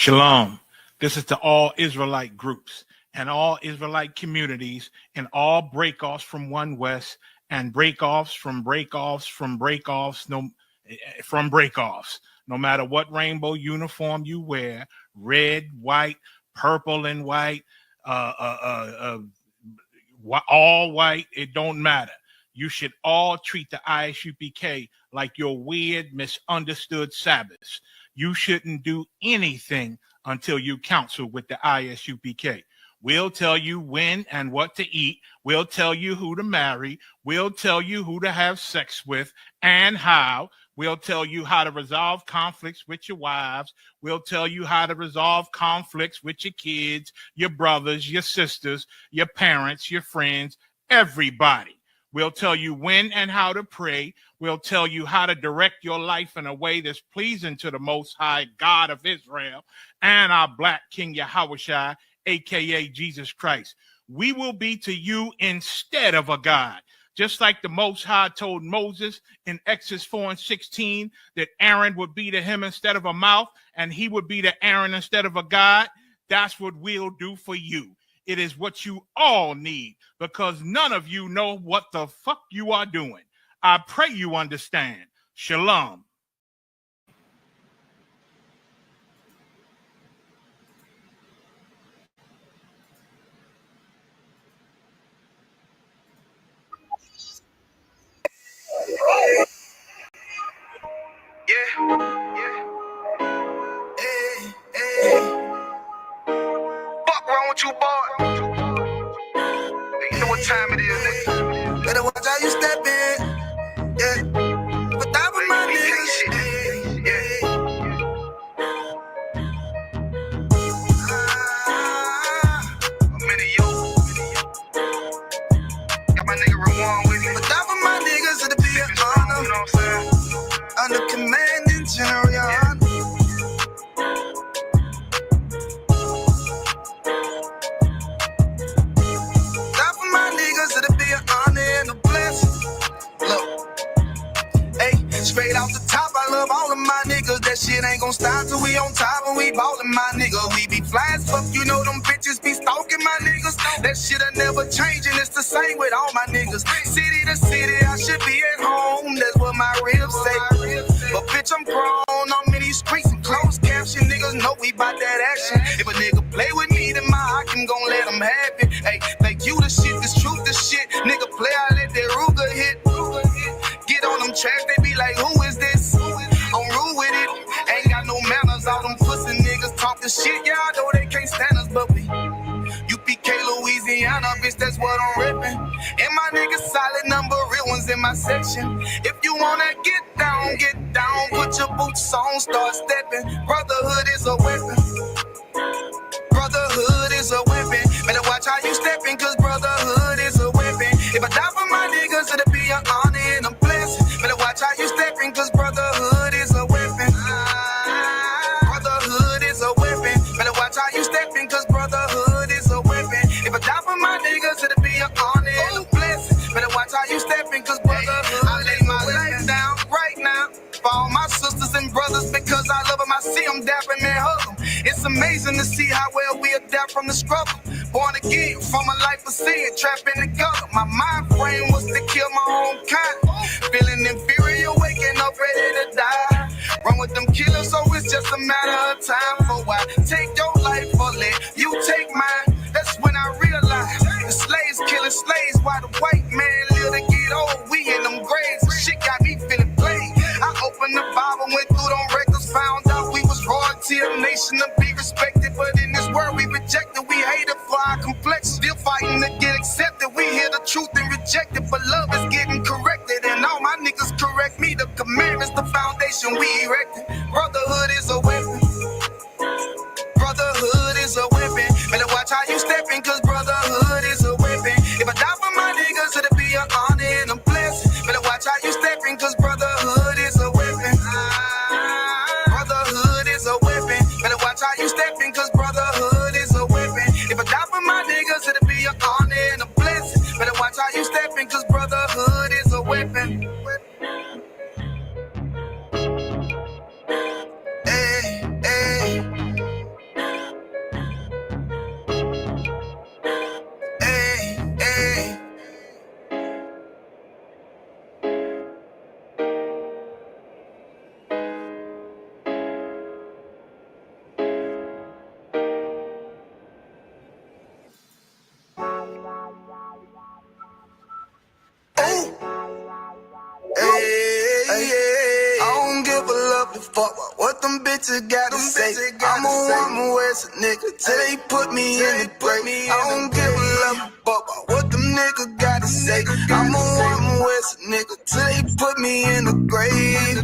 Shalom. This is to all Israelite groups and all Israelite communities and all breakoffs from One West and breakoffs from breakoffs, no matter what rainbow uniform you wear, red, white, purple and white, all white, it don't matter. You should all treat the ISUPK like your weird, misunderstood Sabbaths. You shouldn't do anything until you counsel with the ISUPK. We'll tell you when and what to eat. We'll tell you who to marry. We'll tell you who to have sex with and how. We'll tell you how to resolve conflicts with your wives. We'll tell you how to resolve conflicts with your kids, your brothers, your sisters, your parents, your friends, everybody. We'll tell you when and how to pray. We'll tell you how to direct your life in a way that's pleasing to the Most High God of Israel and our Black King Yahushua, a.k.a. Jesus Christ. We will be to you instead of a God. Just like the Most High told Moses in Exodus 4:16 that Aaron would be to him instead of a mouth and he would be to Aaron instead of a God, that's what we'll do for you. It is what you all need because none of you know what the fuck you are doing. I pray you understand. Shalom. Fuck wrong with you, boy? You know what time it is, nigga. Better watch how you step in. Yeah. But that was my nigga. Yeah. I'm in the yo. Got my nigga Ramon with me. But that was my niggas, it'll be an honor. You know what I'm saying? Under commanding general, your honor. Straight off the top, I love all of my niggas. That shit ain't gon' stop till we on top and we ballin', my nigga. We be fly as fuck, you know them bitches be stalking my niggas. That shit'll never change and it's the same with all my niggas. City to city, I should be at home. That's what my ribs say. But bitch, I'm grown. I'm in these streets and closed caption. Niggas know we bout that action. If a nigga play with me, then my Hakim gon' let him have it. Hey, like you the shit, this truth the shit. Nigga play, I let that Ruger hit. Get on them tracks, they be like, who is this? I'm rude with it. Ain't got no manners. All them pussy niggas talking shit. Yeah, I know they can't stand us, but we UPK, Louisiana, bitch, that's what I'm ripping. And my niggas solid number, real ones in my section. If you wanna get down, put your boots on, start stepping. Brotherhood is a weapon. Brotherhood is a weapon. Better watch how you stepping, cause brotherhood is a weapon. If I die for my niggas, it'll be an honor and a blessing. Better watch how you stepping, cause brotherhood is a weapon. Brotherhood is a weapon. Better watch how you stepping, cause brotherhood is a weapon. If I die for my niggas, it'll be an honor and a blessing. Better watch how you stepping, cause brotherhood. I lay my life down right now for all my sisters and brothers because I love them. I see them dapping and hug them. It's amazing to see how well we adapt from the struggle. Born again from a life of sin, trapped in the gutter. My mind frame was to kill my own kind. Feeling inferior, waking up ready to die. Run with them killers, so it's just a matter of time. For why take your life or let you take mine? That's when I realized the slaves killing slaves while the white man live to get old. We in them graves, shit got me feeling played. I opened the Bible, went through them records, found out we was royalty, a nation to be respected. But in this world we rejected, we hated for our complex. Still fighting to get accepted. We hear the truth and reject it, but love is getting corrected. And all my niggas correct me. The commandments, the foundation we erected. Brotherhood is a weapon. Brotherhood is a weapon. Better watch how you stepping, cause brotherhood is a weapon. If I die for my niggas, it'll be an honor and a blessing. Better watch how you stepping, cause brotherhood is a weapon. Brotherhood is a weapon. Better watch how you stepping, cause brotherhood is a weapon. If I die for my niggas, it'll be an honor and a blessing. Better watch how you stepping, cause brotherhood is a weapon. Hey, hey. fuck what them bitches gotta say. I'm a West nigga till they put me in the grave. I don't give a love fuck what them niggas gotta say. I'm a West nigga till they put me in the grave.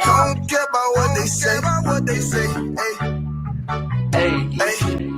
I don't care about what they say. Hey.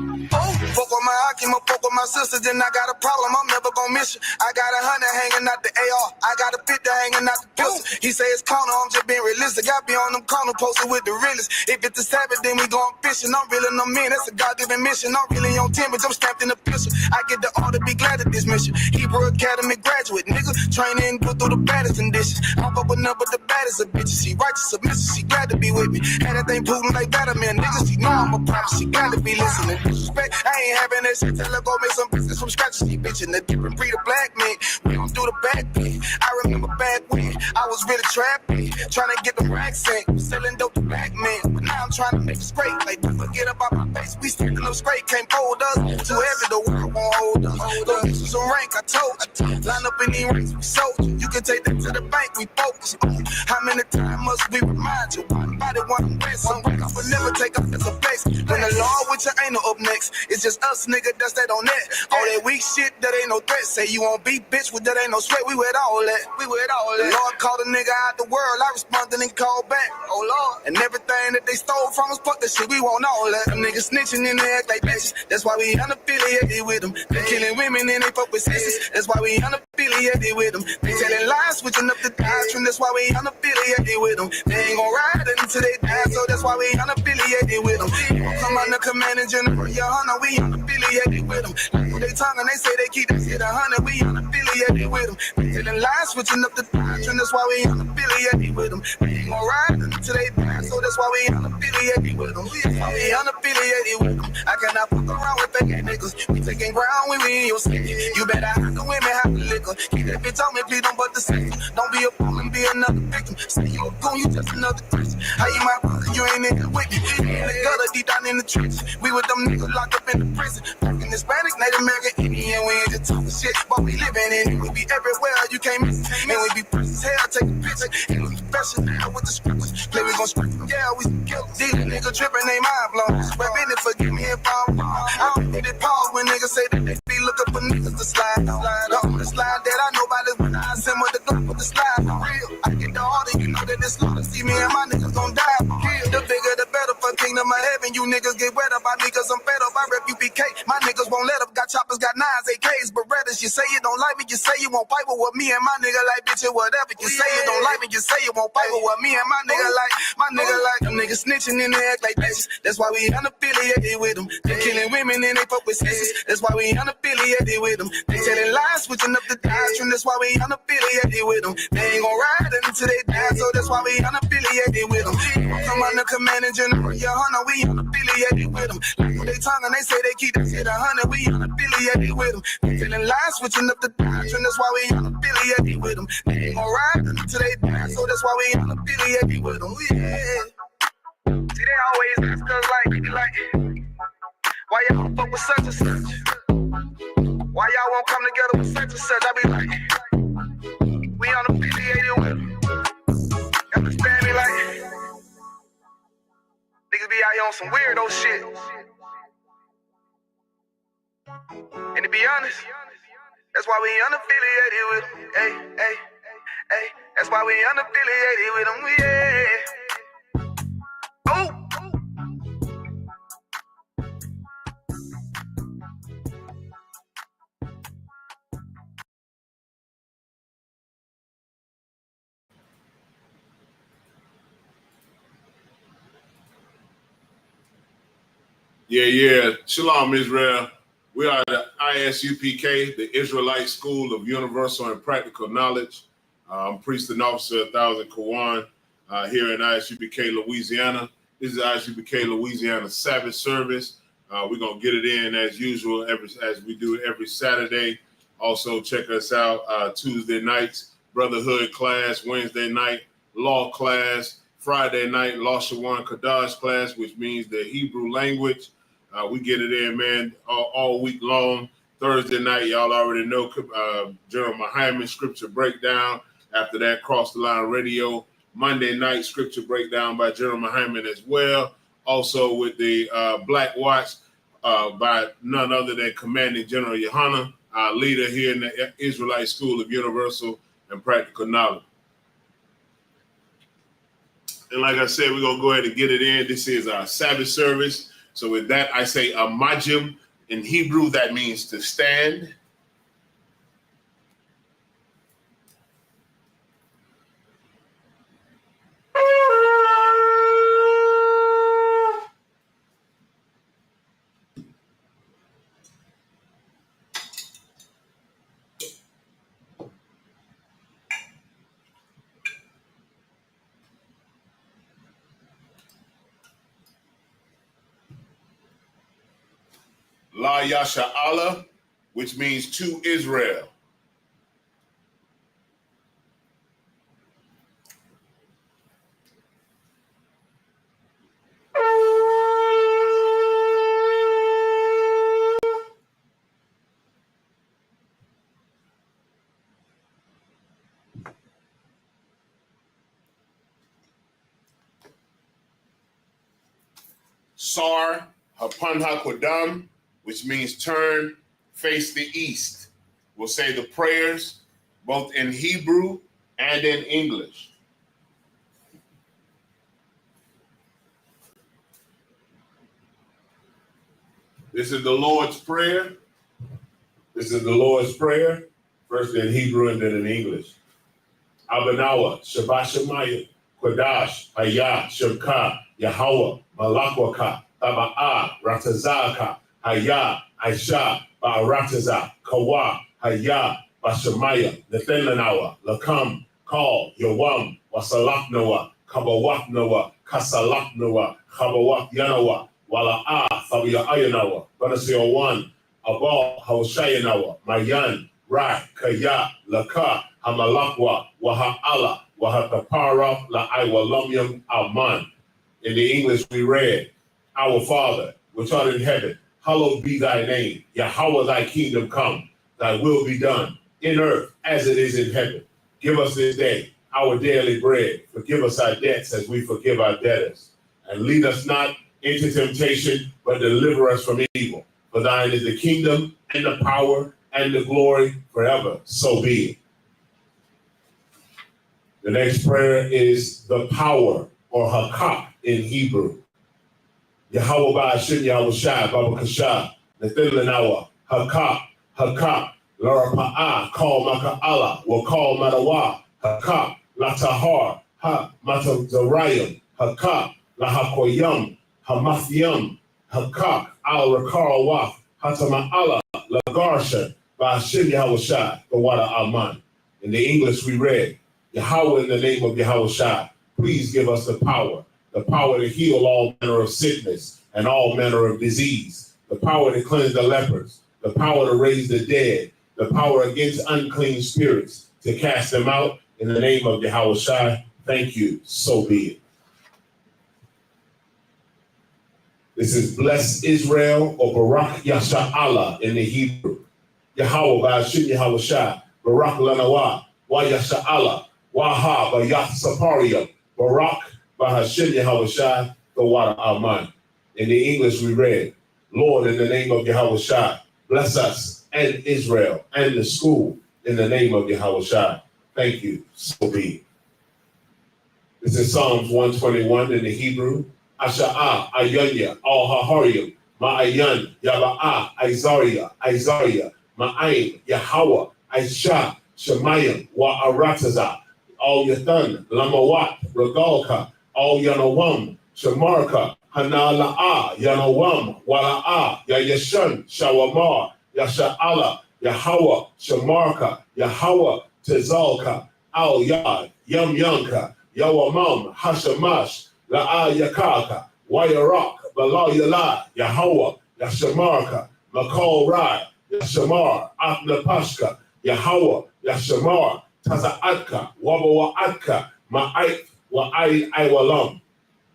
Fuck with my Akima, fuck with my sisters, then I got a problem, I'm never gonna miss you. I got 100 hanging out the AR, I got a 50 hanging out the pistol. He say it's corner, I'm just being realistic. I be on them corner posted with the realest. If it's the Sabbath, then we going fishing. I'm reeling them in, that's a God-given mission. I'm really on 10, but I'm stamped in the pistol. I get the order, be glad of this mission. Hebrew Academy graduate, nigga. Training, go through the baddest conditions. I'm up with none but the baddest of bitches. She righteous, submissive, she glad to be with me. Had that thing Putin like Batman, niggas. She know I'm a prophet, she glad to be listening. Disrespect, I ain't having that shit. Tell her go make some business from scratch. She bitching the different breed of black men. We don't do the back pay. I remember back when I was really trapping, trying to get the racks in, selling dope to black men. But now I'm trying to make it straight. Like, don't forget about my face. We standing up straight, can't hold us. Too heavy, the world won't hold us. Don't get you some rank, I told you. Line up in these ranks, we sold you. You can take that to the bank, we focus on. How many times must we remind you? One body, one way, some break up, but never take up as a place. When the law with your ain't no up next, it's just us, nigga, that's that on that. All that weak shit, that ain't no threat. Say you won't beat, bitch, with that ain't no sweat. We with all that. The Lord called a nigga out the world, I responded and called back. Oh Lord, and everything that they stole from us, fuck that shit, we want all that. Them niggas snitching and they act like bitches. That's why we unaffiliated with them. They killing women and they fuck with sisters. That's why we unaffiliated with them. They telling lies, switching up the doctrine. That's why we unaffiliated with them. They ain't gon' ride until they die, so that's why we unaffiliated with them. Come on the command and general, your honor, we unaffiliated with them. They talking, they say they keep that shit 100, we unaffiliated with them. They telling lies, switching up the doctrine. That's why we unaffiliated with them. They ain't gon' ride until they die, so that's why we unaffiliated with them. That's why we unaffiliated with them. I cannot fuck around with fake niggas. We taking ground when we in your city. You better have the women, have the liquor. Keep that bitch on me, please don't but the sex. Don't be a fool and be another victim. Say you a goon, you just another Christian. How you my brother, you ain't in the wicked. In the gutter, deep down in the trenches. We with them niggas locked up in the prison. Fucking Hispanic, Native American, Indian, we ain't just talking shit. But we living in it, we be everywhere, you can't miss it. And we be precious hell, take a picture. And we professional now with the scriptures. Play, we gon' script, yeah, we some killers. These niggas tripping, they mind blown. Rapping it, forgive me if I'm wrong. I don't need it pause when niggas say that they be looking for niggas to slide on. The slide that I know about is when I send with the gun with the slide for real. I get the order, you know that it's slaughter. See me and my niggas gon' die for real. The bigger the better for kingdom of heaven. You niggas get wet up by me cause I'm fed up. I rep UPK. My niggas won't let up. Got choppers, got 9s, AKs, Berettas. You say you don't like me, you say you won't fight with me and my nigga like bitch or whatever. You say you don't like me, you say you won't fight with me and my nigga like them niggas snitching and they act like bitches. That's why we unaffiliated with them. They killing women and they fuck with sisters. That's why we unaffiliated with them. They telling lies, switching up the doctrine. That's why we unaffiliated with them. They ain't gon' ride until they die, so that's why we unaffiliated with them. Come on the command and general, your honor, we unaffiliated with them. Like they talking, they say they keep that shit 100, we unaffiliated with them. They telling lies, switching up the doctrine. That's why we unaffiliated with them. They ain't gon' ride until they die, so that's why we unaffiliated with them. Yeah. See, they always ask us like, why y'all fuck with such and such? Why y'all won't come together with such and such? I be like, we unaffiliated with them. Understand me? Like, niggas be out here on some weirdo shit. And to be honest, that's why we unaffiliated with them. Hey. That's why we unaffiliated with them. Yeah. Oh. Yeah. Shalom, Israel. We are the ISUPK, the Israelite School of Universal and Practical Knowledge. I'm Priest and Officer 1000 Kawan here in ISUPK, Louisiana. This is ISUPK Louisiana Sabbath service. We're going to get it in as usual, as we do every Saturday. Also, check us out Tuesday nights, Brotherhood class, Wednesday night, Law class, Friday night, Law Shawan Kadash class, which means the Hebrew language. We get it in, man, all week long. Thursday night, y'all already know General Muhammad scripture breakdown. After that, Cross the Line Radio. Monday night scripture breakdown by General Muhammad as well. Also with the Black Watch by none other than Commanding General Yohana, our leader here in the Israelite School of Universal and Practical Knowledge. And like I said, we're going to go ahead and get it in. This is our Sabbath service. So with that, I say amajim. In Hebrew, that means to stand. La Yasha Allah, which means to Israel. Sar Hapan HaKodam, which means turn, face the east. We'll say the prayers both in Hebrew and in English. This is the Lord's Prayer. This is the Lord's Prayer, first in Hebrew and then in English. Abanawa, Shabbat Shemayim, Kodash, Hayah, Shemka, Yahweh, Malakwaka, Taba'a, Ratazaka, Hayah, Aisha, Ba'arataza, Kawa, Hayah, Bashamaya, Nathananawa, Lakam, Call, Yawam, Wasalaknawa, Kabawaknawa, Kasalaknawa, Kabawak Yanawa, Wala'a, Thabiya Ayanawa, Banasio 1, Abal, Hawashayanawa, Mayan, Rai, Kaya, Laka, Hamalakwa, Waha'ala, Wahakapara, La'aiwalamyam, Alman. In the English we read, Our Father, which art in heaven, hallowed be thy name. Yahweh, thy kingdom come, thy will be done in earth as it is in heaven. Give us this day our daily bread. Forgive us our debts as we forgive our debtors. And lead us not into temptation, but deliver us from evil. For thine is the kingdom and the power and the glory forever. So be it. The next prayer is the power or hakah in Hebrew. Yahweh Ba'ashin Yahweh Shai, Baba Kasha, Nathilanawa, Hakah, Hakah, Larapa'ah, Call Maka'ala, will call Matawa, Hakah, Latahar, Ha, Matazarayim, Hakah, Lahakoyam, Hamathiam, Hakah, Al Rakarawaf, Hatama'ala, Lagarsha, Ba'ashin Yahweh Shai, the water Alman. In the English we read, Yahweh in the name of Yahweh Shai, please give us the power to heal all manner of sickness and all manner of disease, the power to cleanse the lepers, the power to raise the dead, the power against unclean spirits, to cast them out in the name of Yahweh Shai. Thank you. So be it. This is Bless Israel or Barak Yasha Allah in the Hebrew. Yahweh Ba'ashin Yahweh Shai, Barak Lanawa, Wa Yasha Allah, Waha Bayat Saparia, Barak Bahashin Yahweh Shai, the water Alman. In the English we read, Lord, in the name of Yahweh Shai, bless us and Israel and the school in the name of Yahweh Shai. Thank you. So be it. This is Psalms 121 in the Hebrew. Asha'ah, Ayanya, Al Haharyam, Ma'ayan, Yaba'ah, Isaiah, Ma'ain, Yahweh, Aisha, Shemayim, Wa'arataza, Al Yathan, Lamawat, Regalka, Al Yanawam, Shamarka, Hanala'a, Yanawam, Wala'a, Yayashan, Shawamar, Yasha'ala, Yahweh, Shamarka, Yahweh, Tezalka, Al Yad, Yam Yanka, Yawamam, Hashamash, La'a Yakaka, Wayarak, Bala Yala, Yahweh, Yashamarka, Makal Rai, Yashamar, Atnapashka, Yahweh, Yashamar, Taza'atka, Wabawa'atka, Ma'ait, Wa'ai-Walam.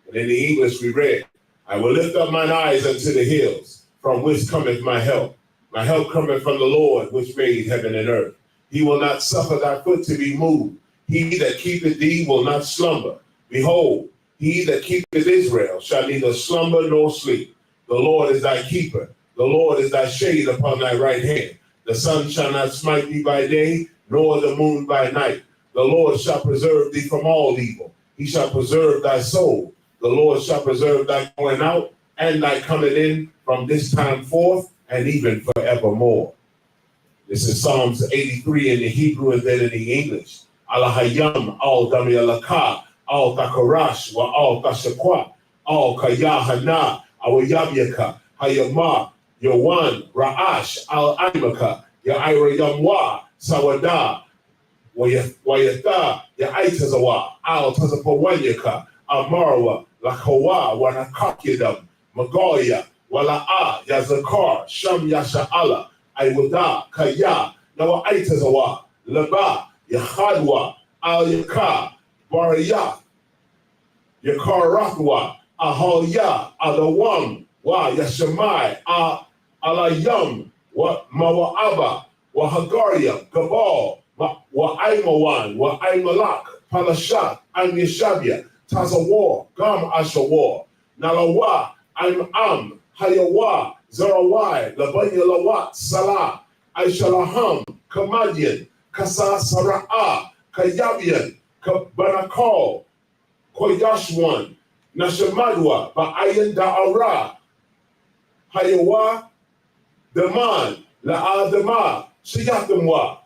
And in the English we read, I will lift up mine eyes unto the hills, from whence cometh my help. My help cometh from the Lord, which made heaven and earth. He will not suffer thy foot to be moved. He that keepeth thee will not slumber. Behold, he that keepeth Israel shall neither slumber nor sleep. The Lord is thy keeper. The Lord is thy shade upon thy right hand. The sun shall not smite thee by day, nor the moon by night. The Lord shall preserve thee from all evil. He shall preserve thy soul. The Lord shall preserve thy going out and thy coming in from this time forth and even forevermore. This is Psalms 83 in the Hebrew and then in the English. Alahayam al dami alaka al takarash wa al tashakwa al kayahana awayabyaka hayama yawan ra'ash al aimaka ya ira yamwa sawada wayata ya aitazawa al tazapawanyaka amarwa lakawa wa nakakidam magoya wala'a yazakar sham yasha'ala Aiwada, Kaya, Nawa Aitazawa, Laba, Yahadwa, Al Yaka, Baraya, Yakarathwa, Ahalya, Alawam, Wa Yashamai, Alayam, Wa Mawa'aba, Wa Hagaria, Gabal, Wa Aimawan, Wa Aimalak, Palashat, Yeshabia, Tazawar, Gam Ashawar, Nalawa, Am, Hayawa, Zarawai, Labanya Lawat, Salah, Aishalaham, Kamadian, Kasa Sara'a, Kayabian, Kabanakal, Koyashwan, Nashamadwa, Ba'ayan Da'ara, Hayawa, Daman, La'adama, Shiyakamwa,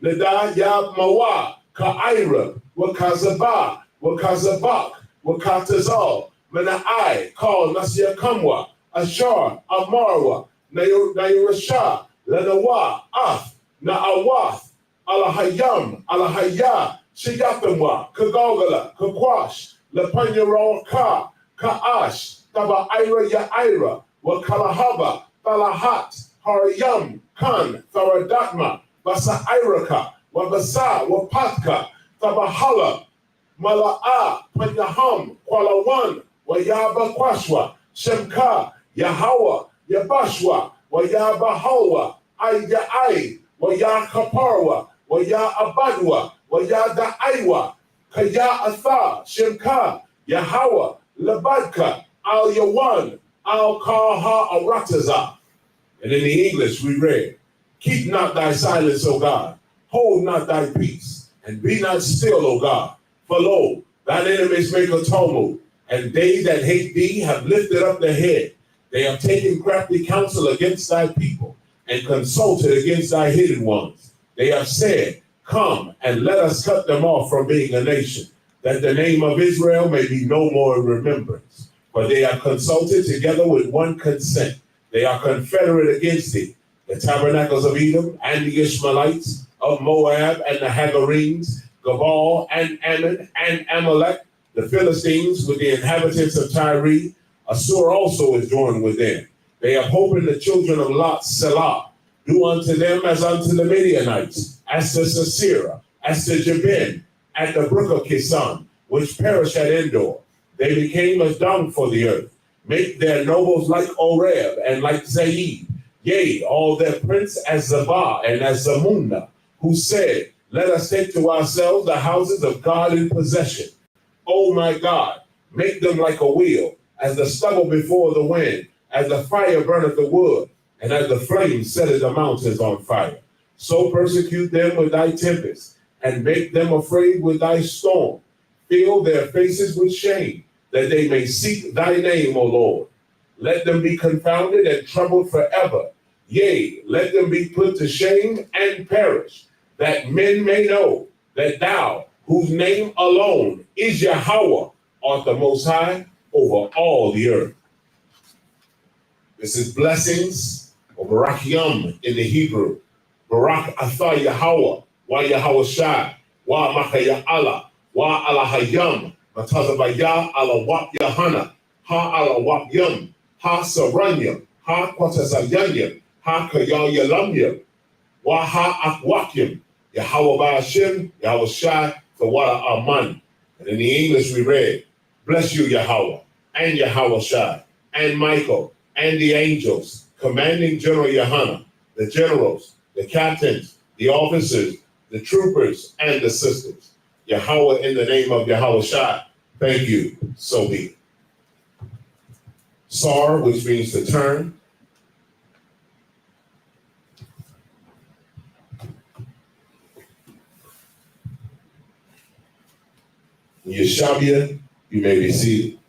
Nada Yab Mawa, Ka'ira, Wakazaba, Wakazabak, Wakatazal, Mana'ai, Call Nasya Kamwa, Ashar, Amarwa, Nayurasha, Lanawa, Af, Na'awath, Alahayam, Alahaya, Shiyatamwa, Kagogala, Kakwash, Lapanyaro Ka, Ka'ash, Taba Ira Ya'ira, Wakalahaba, Talahat, Harayam, Kan, Tharadatma, Basa Iraka, Wabasa, Wapatka, Tabahala, Mala'a, Panyaham, Kwalawan, Wayaba Kwashwa, Shemka, Yahweh, Yabashwa, Waya Bahawa, Aya Ai, Waya Kaparwa, Waya Abadwa, Waya Da'aiwa, Kaya Atha, Shemka, Yahweh, Labadka, Al Yawan, Al Kaha Arataza. And in the English we read, keep not thy silence, O God, hold not thy peace, and be not still, O God. For lo, thine enemies make a tumult, and they that hate thee have lifted up their head. They have taken crafty counsel against thy people, and consulted against thy hidden ones. They have said, come, and let us cut them off from being a nation, that the name of Israel may be no more in remembrance. For they are consulted together with one consent. They are confederate against thee, the tabernacles of Edom, and the Ishmaelites, of Moab, and the Hagarenes, Gabal, and Ammon, and Amalek, the Philistines with the inhabitants of Tyre. Assur also is joined with them. They have hope in the children of Lot, Selah. Do unto them as unto the Midianites, as to Sisera, as to Jabin, at the brook of Kisan, which perished at Endor. They became as dung for the earth. Make their nobles like Oreb and like Zaid. Yea, all their prince as Zabah and as Zamunna, who said, let us take to ourselves the houses of God in possession. O my God, make them like a wheel, as the stubble before the wind, as the fire burneth the wood, and as the flame setteth the mountains on fire. So persecute them with thy tempest, and make them afraid with thy storm. Fill their faces with shame, that they may seek thy name, O Lord. Let them be confounded and troubled forever. Yea, let them be put to shame and perish, that men may know that thou, whose name alone is Yahweh, art the Most High over all the earth. This is blessings or Barakiam in the Hebrew. Barak Atha Yahweh, Wa Yahweh Shai, Wa Makaya Allah, Wa Alahayam, Matazabaya Alawak Yahana, Ha Alawak Yam, Ha Saranyam, Ha Kwatazayanyam, Ha Kayayalamyam, Wa Ha Akwakim, Yahweh Ba'ashim, Yahweh Shai, Tawara Aman. And in the English we read, bless you, Yahweh, and Yahweh Shai, and Michael, and the angels, commanding General Yahana, the generals, the captains, the officers, the troopers, and the sisters. Yahweh, in the name of Yahweh Shai. Thank you. So be it. Sar, which means to turn. Yeshabia, you may be seated.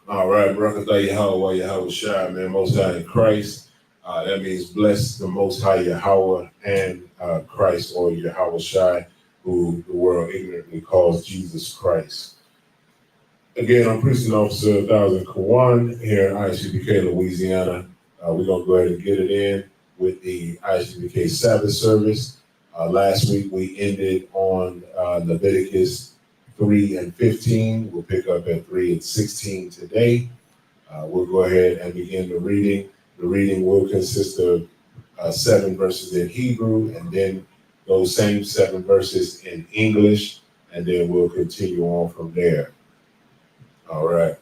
All right, Barakatah Yahweh, Yahweh Shai, man, Most High in Christ. That means bless the Most High Yahweh and Christ, or Yahweh Shai, who the world ignorantly calls Jesus Christ. Again, I'm Priest and Officer 1000 Kawan here in ISUPK, Louisiana. We're going to go ahead and get it in with the ISUPK Sabbath service. Last week we ended on Leviticus 3 and 15. We'll pick up at 3 and 16 today. We'll go ahead and begin the reading. The reading will consist of 7 verses in Hebrew, and then those same 7 verses in English, and then we'll continue on from there. All right.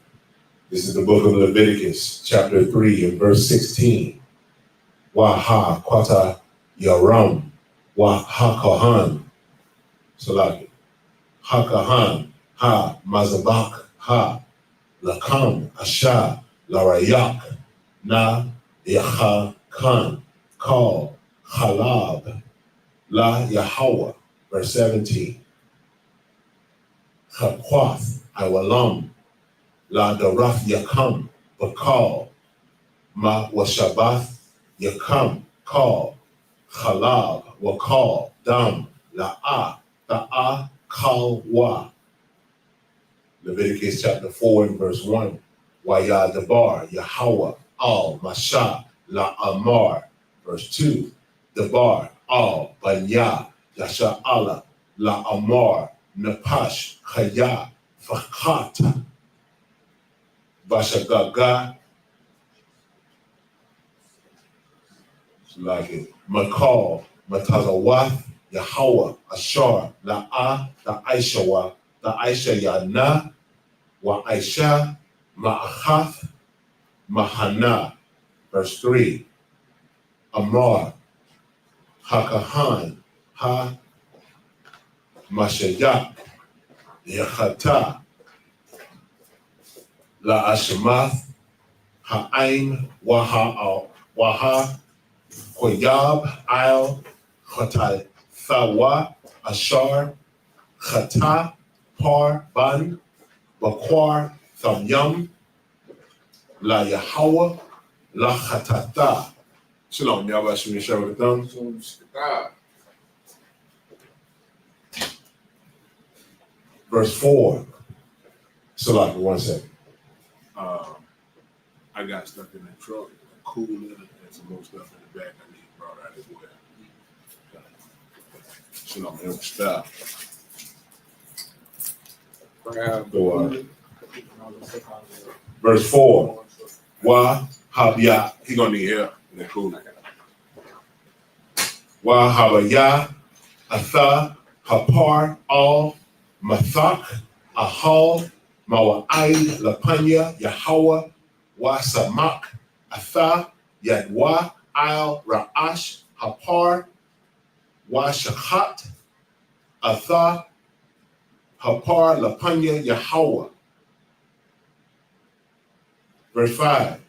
This is the book of Leviticus, chapter 3 and verse 16. Waha kwata yaram wa hakahan. Salaki. Hakahan ha mazabak ha lakam asha larayak na yaha khan call halab la Yahweh. Verse 17. Hakwath iwalam la daraf yakam bakal ma washabath yakam call halab wakal dam la ta'a kal wa. Leviticus chapter 4 and verse 1. Waya dabar Yahweh al masha la amar. Verse 2. Dabar al banya yasha Allah la amar napash khaya fakata Vashagaga, like it. Makal, Matazawath, Yahweh, Ashar, La'a, the Aishawa, the Aisha Yana, Wa Aisha, Ma'achath, Mahana. Verse 3. Amar, Hakahan, Ha, Mashayak, Yachata, La Ashamath, Ha'aim, Waha, Koyab, Al, Khatai, Thawa, Ashar, Khata, Par, Ban, Bakwar, Thamyam, La Yahweh, La Khatata. Shalom, Yahweh Shemi Shabbat. Verse 4. Salah, 1 second. I got stuff in that truck, a cooler, and some more stuff in the back I need brought out as well. Shalom, help stop. Verse 4. Wa habya. He gonna need help in that cooler. Wa habaya, atha, hapar, al, mathak, ahal, mawa'ai, lapanya, Yahweh, wa samak, atha, yadwa, al, ra'ash, hapar, wa shachat, atha, hapar, lapanya, Yahweh. Verse 5.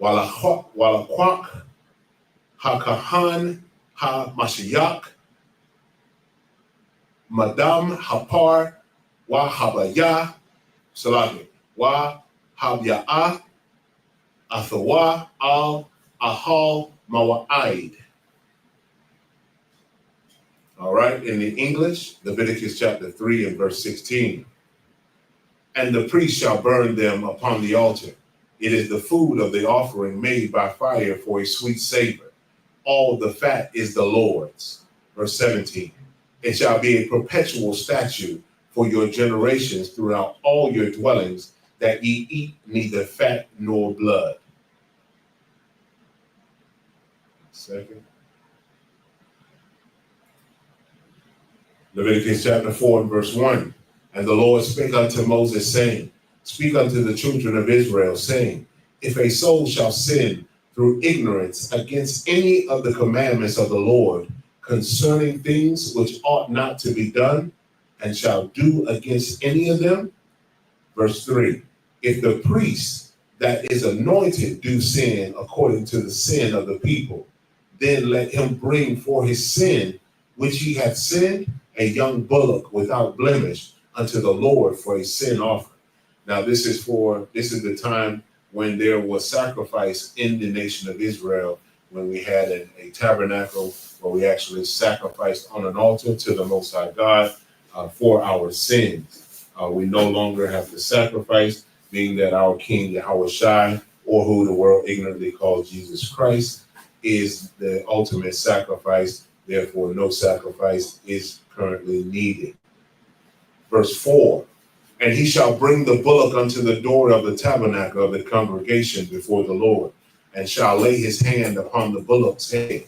Walakwak, hakahan, ha mashiach, madam, hapar, wa habaya, salami, wa habya'ah, athawa, al, ahal, mawa'id. All right, in the English, Leviticus chapter 3 and verse 16. And the priest shall burn them upon the altar. It is the food of the offering made by fire for a sweet savor. All the fat is the Lord's. Verse 17. It shall be a perpetual statute for your generations throughout all your dwellings, that ye eat neither fat nor blood. Second. Leviticus chapter 4 and verse 1. And the Lord spake unto Moses, saying, Speak unto the children of Israel, saying, If a soul shall sin through ignorance against any of the commandments of the Lord concerning things which ought not to be done, and shall do against any of them. Verse 3, if the priest that is anointed do sin according to the sin of the people, then let him bring for his sin which he hath sinned a young bullock without blemish unto the Lord for a sin offering. Now this is the time when there was sacrifice in the nation of Israel, when we had a tabernacle where we actually sacrificed on an altar to the Most High God for our sins. We no longer have to sacrifice, being that our King Yahweh Shai, or who the world ignorantly calls Jesus Christ, is the ultimate sacrifice. Therefore, no sacrifice is currently needed. Verse 4, and he shall bring the bullock unto the door of the tabernacle of the congregation before the Lord, and shall lay his hand upon the bullock's head,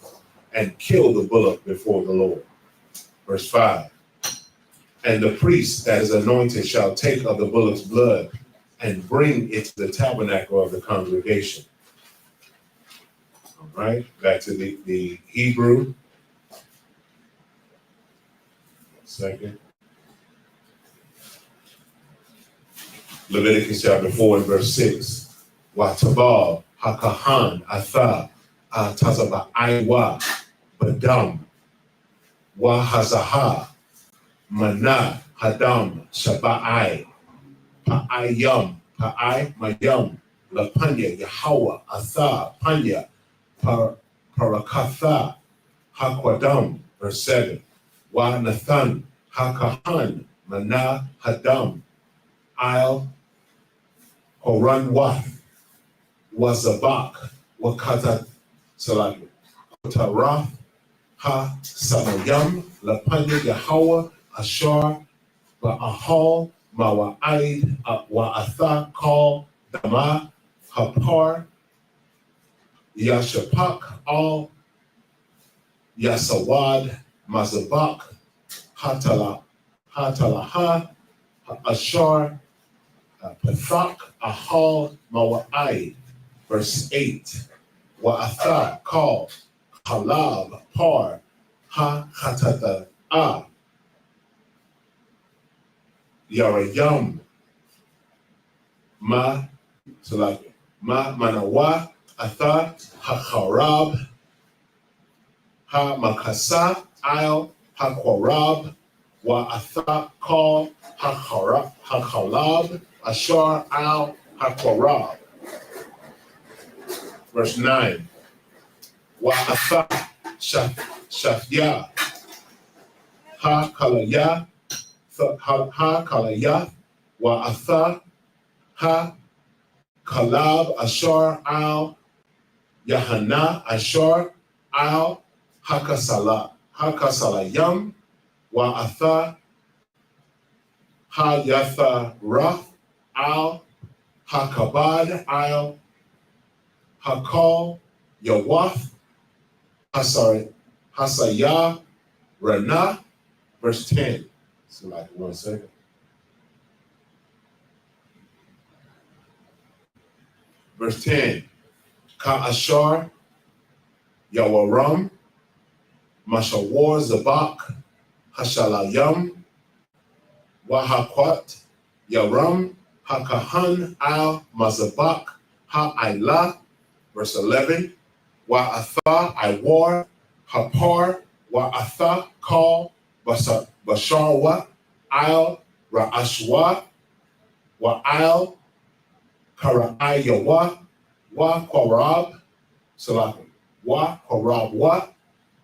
and kill the bullock before the Lord. Verse 5, and the priest that is anointed shall take of the bullock's blood, and bring it to the tabernacle of the congregation. All right, back to the Hebrew. Second. Leviticus chapter 4 and verse 6. Watabal hakahan atha tazaba aiwa badam wahazaha mana hadam shabai pa'ayam pa'ay mayam lapanya Yahweh atha panya parakatha hakwadam. Verse 7. Wa Nathan hakahan mana hadam il horan wath wazabak wakata salaki tarath ha samayam lapanya Yahweh ashar ba'ahal mawa'id wa'atha kal dama hapar yashapak al yasawad mazabak hatalaha ashar pathak ahal mawa'id. Verse 8. Wa'atha kal halab par ha hatata yarayam ma salaki ma manawa atha hakharab ha makasa il hakwarab wa atha kal hakhalab ashar al hakwarab. Verse 9. Wa atha shafya ha kalaya ha kalaya wa atha ha kalab ashar al yahana ashar al hakasalayam wa atha ha yatha rath al hakabad al hakal yawath hasaya rana. Verse 10. So like 1 second. Verse 10. Ka ashar yawaram mashawar zabak hashalayam wahakwat yaram hakahan al mazabak ha'ila. Verse 11. Wa atha iwar hapar wa atha kal basharwa il ra'ashwa wa il kara'ayawa wa qarab salaki wa qarabwa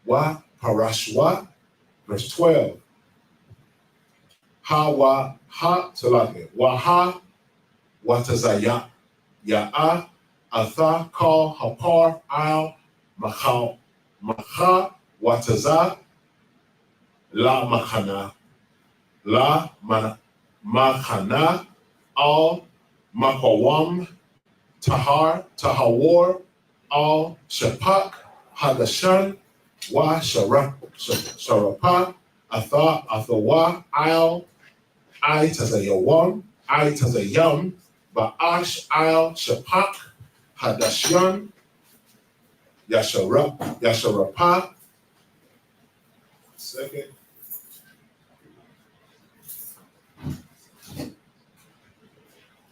wa parashwa. Verse 12. Ha wa ha salaki wa ha watazaya ya'a atha kal hapar il macha wataza la machana al makawam tahawar al shapak hagashan wa sharapa Atha, Athawa, Al, I Tazayawam, I Tazayam, Ba'ash, Al, Shapak, Hadashyan, Yasharapa. Second.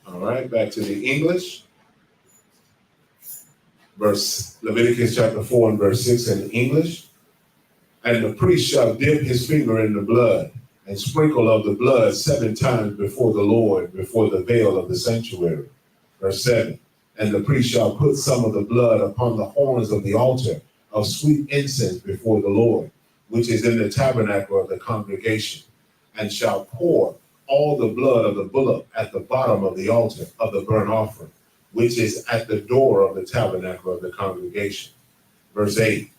All right, back to the English. Leviticus chapter 4 and verse 6 in English. And the priest shall dip his finger in the blood and sprinkle of the blood 7 times before the Lord, before the veil of the sanctuary. Verse 7. And the priest shall put some of the blood upon the horns of the altar of sweet incense before the Lord, which is in the tabernacle of the congregation, and shall pour all the blood of the bullock at the bottom of the altar of the burnt offering, which is at the door of the tabernacle of the congregation. Verse 8.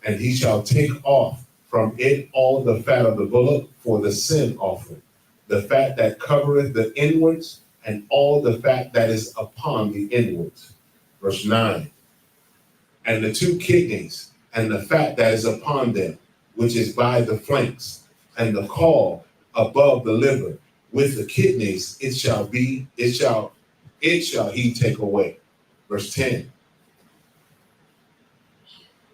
And he shall take off from it all the fat of the bullock for the sin offering, the fat that covereth the inwards, and all the fat that is upon the inwards. Verse 9. And the 2 kidneys, and the fat that is upon them, which is by the flanks, and the caul above the liver, with the kidneys it shall he take away. Verse 10.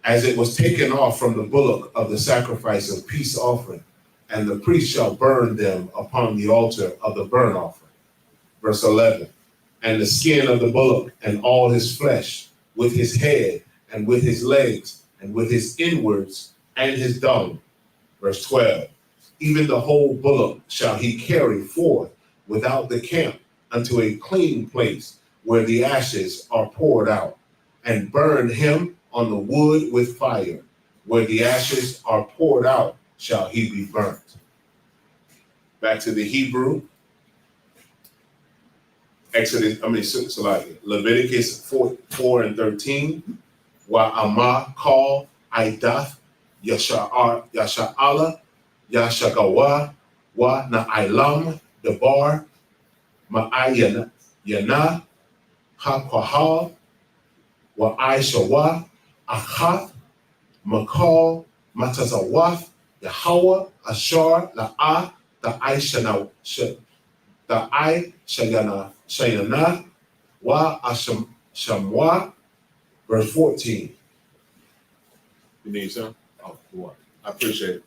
As it was taken off from the bullock of the sacrifice of peace offering, and the priest shall burn them upon the altar of the burnt offering. Verse 11. And the skin of the bullock and all his flesh, with his head and with his legs and with his inwards and his dung. Verse 12. Even the whole bullock shall he carry forth without the camp unto a clean place where the ashes are poured out, and burn him on the wood with fire. Where the ashes are poured out shall he be burnt. Back to the Hebrew. Leviticus 4 and 13. Wa Amah call Idath Yasha'ala Yashagawa Wa Na'ilam Debar Ma'ayana Yana Hakwahal Wa Aishawa Achath Makal Matazawath Yahweh Ashar La'ah Ta'ai Shayana Wa Shamwa. Verse 14. You need some? Oh, what? I appreciate it.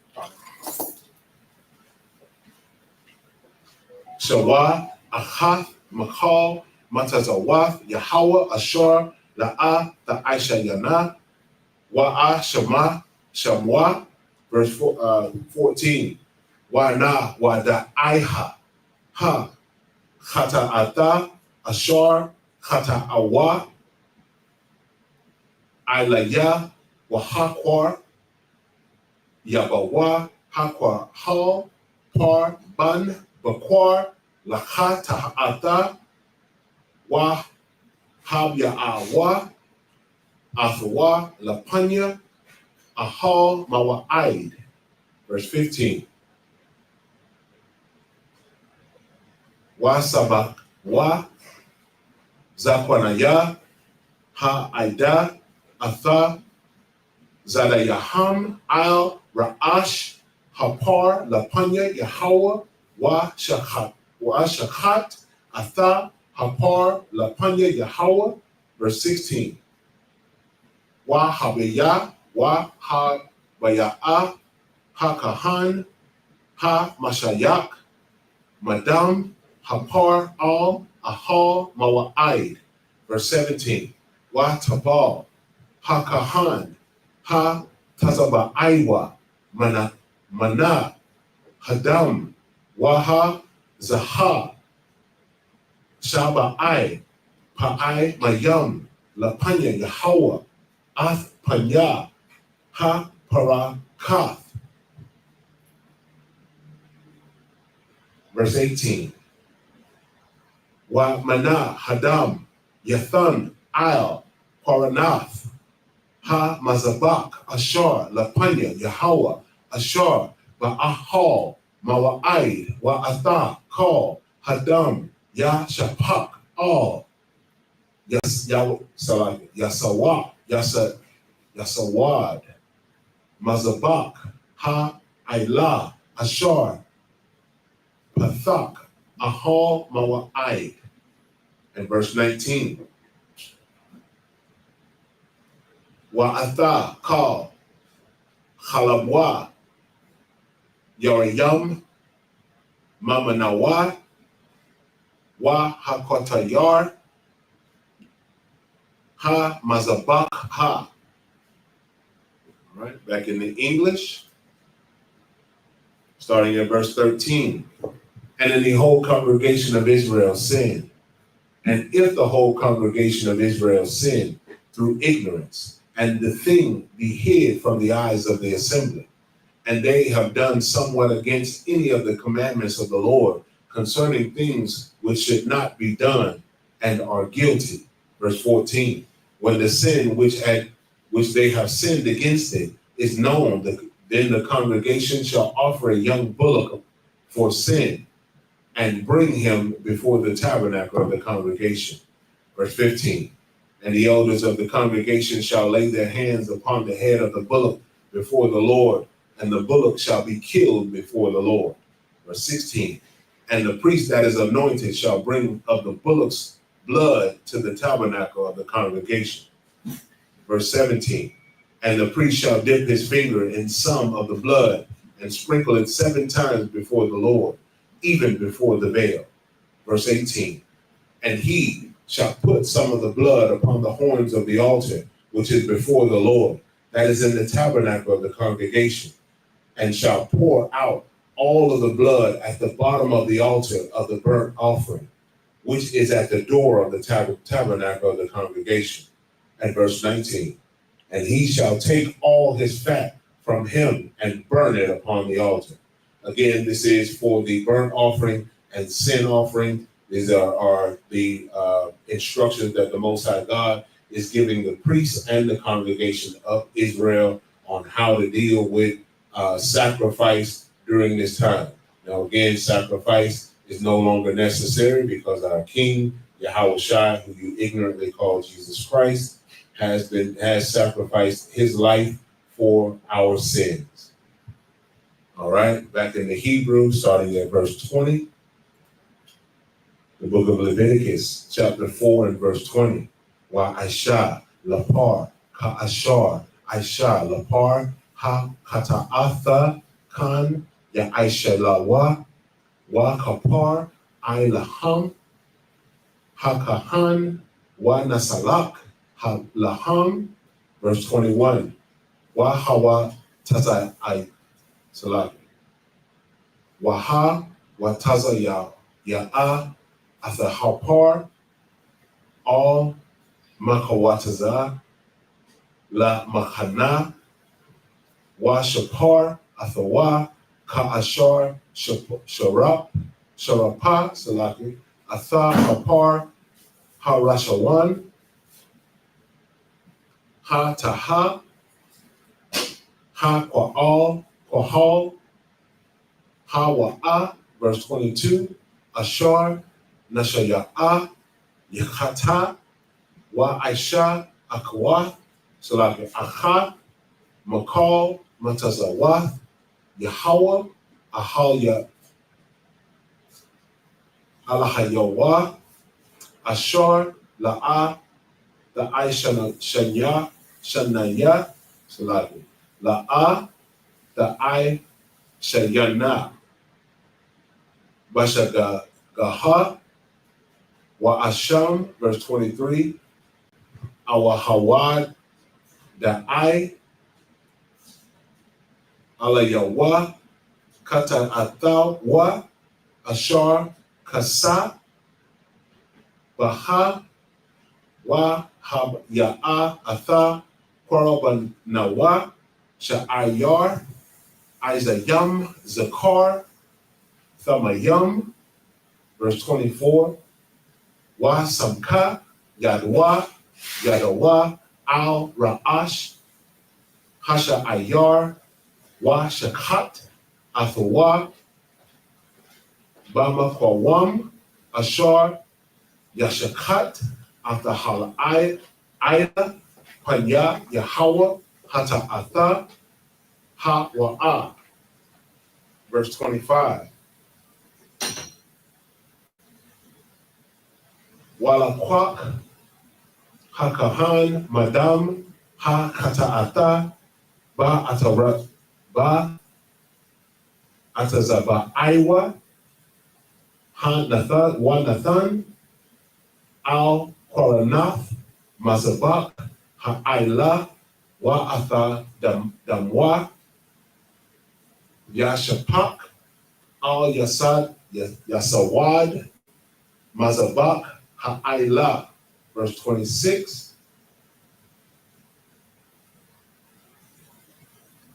Shawa Achath Makal Matazawath Yahweh Ashar La'ah Ta'ai Shayana Wa Shamwa. Verse 14. Wa na wa da'aiha ha khata'ata ashar khata'awa ilaya wa hakwar yabawa hakwar hal par ban bakwar lakhata'ata wa habya'awa athwa lapanya ahal mawa'id. Verse 15. Wa sabak wa zakwanaya ha aida atha zadayaham al ra'ash hapar lapanya Yahweh wa shakhat atha hapar lapanya Yahweh. Verse 16. Wa habeya wa habaya'a ha-kahan, ha-mashayak, madam, hapar, al, ahal, mawa'id. Verse 17. Wa-tabal, ha-kahan, ha-tazaba'aiwa, mana, hadam, waha, zaha, shaba'ai, pa'ai, mayam, lapanya, Yahweh, ath, panya, ha-parakath. Verse 18. Wa mana hadam yathan il paranath ha mazabak ashar lapanya Yahweh ashar ba'ahal mawa'id wa atha kal hadam ya shapak all yasawad mazabak ha ilah Ashar, Pathak, Ahal Mawa'ai. And verse 19. Wa'atha, Kal, Chalabwa, Yarayam, Mamanawa, Wa Hakotayar, Ha Mazabak Ha. All right, back in the English, starting at verse 13. And then the whole congregation of Israel sinned. And if the whole congregation of Israel sinned through ignorance, and the thing be hid from the eyes of the assembly, and they have done somewhat against any of the commandments of the Lord concerning things which should not be done, and are guilty. Verse 14. When the sin which they have sinned against it is known, then the congregation shall offer a young bullock for sin, and bring him before the tabernacle of the congregation. Verse 15. And the elders of the congregation shall lay their hands upon the head of the bullock before the Lord, and the bullock shall be killed before the Lord. Verse 16. And the priest that is anointed shall bring of the bullock's blood to the tabernacle of the congregation. Verse 17. And the priest shall dip his finger in some of the blood, and sprinkle it 7 times before the Lord, even before the veil. Verse 18. And he shall put some of the blood upon the horns of the altar, which is before the Lord, that is in the tabernacle of the congregation, and shall pour out all of the blood at the bottom of the altar of the burnt offering, which is at the door of the tabernacle of the congregation. And verse 19. And he shall take all his fat from him and burn it upon the altar. Again, this is for the burnt offering and sin offering. These are the instructions that the Most High God is giving the priests and the congregation of Israel on how to deal with sacrifice during this time. Now, again, sacrifice is no longer necessary because our King, Yahweh Shai, who you ignorantly call Jesus Christ, has sacrificed his life for our sins. All right, back in the Hebrew, starting at verse 20, the book of Leviticus, chapter 4 and verse 20. Wa Aisha, Lapar, Ka Ashar, Aisha, Lapar, Ha Kata'atha, Kan, Ya Aisha Lawa, Wa Kapar, I Laham, Ha Kahan, Wa Nasalak, Ha Laham, verse 21. Wa Hawa Tata I Salak. Waha Wataza Ya'a Athahapar Al Makawataza La Makana Wa Shapar Athawa Ka'ashar Sharapa Salaki Atha Hapar Harashawan Ha Taha Ha Kwa'al Hawa'a, verse 22, Ashar, Nashaya'a, Yakata, Wa Aisha, Akawath, Salaki Akha, Makal, Matazawath, Yahweh, Ahalya, Alahayawa, Ashar, La'a, the Aisha Shanya, Shanaya, Salaki, La'a, the I Shayana, Bashagaha, Wa Asham, verse 23, Awa Hawad, the I, Alayawa, Kata Atha, Wa, Ashar, Kasa, Baha, Wa, Hab Ya'a, Atha, Kwaraban Nawa, Sha'ayar, Isayam, Zakar, Thamayam, verse 24, Wa Samka, Yadwa, Yadawa, Al Ra'ash, Hasha Ayar, Wa Shakat, Athawa, Bama Kwawam, Ashar, Yashakat, Athahal Aya, Panya, Yahweh, Hata Atha, Ha Wa'a. verse 25. Walakwak hakahan madam ha kataata ba atarat ba atazaba aiwa ha nathan wa nathan al Koranath Mazabak Ha'ila Wa Atha Damwa Yashapak Al Yasawad Mazabak Ha'ila. Verse 26.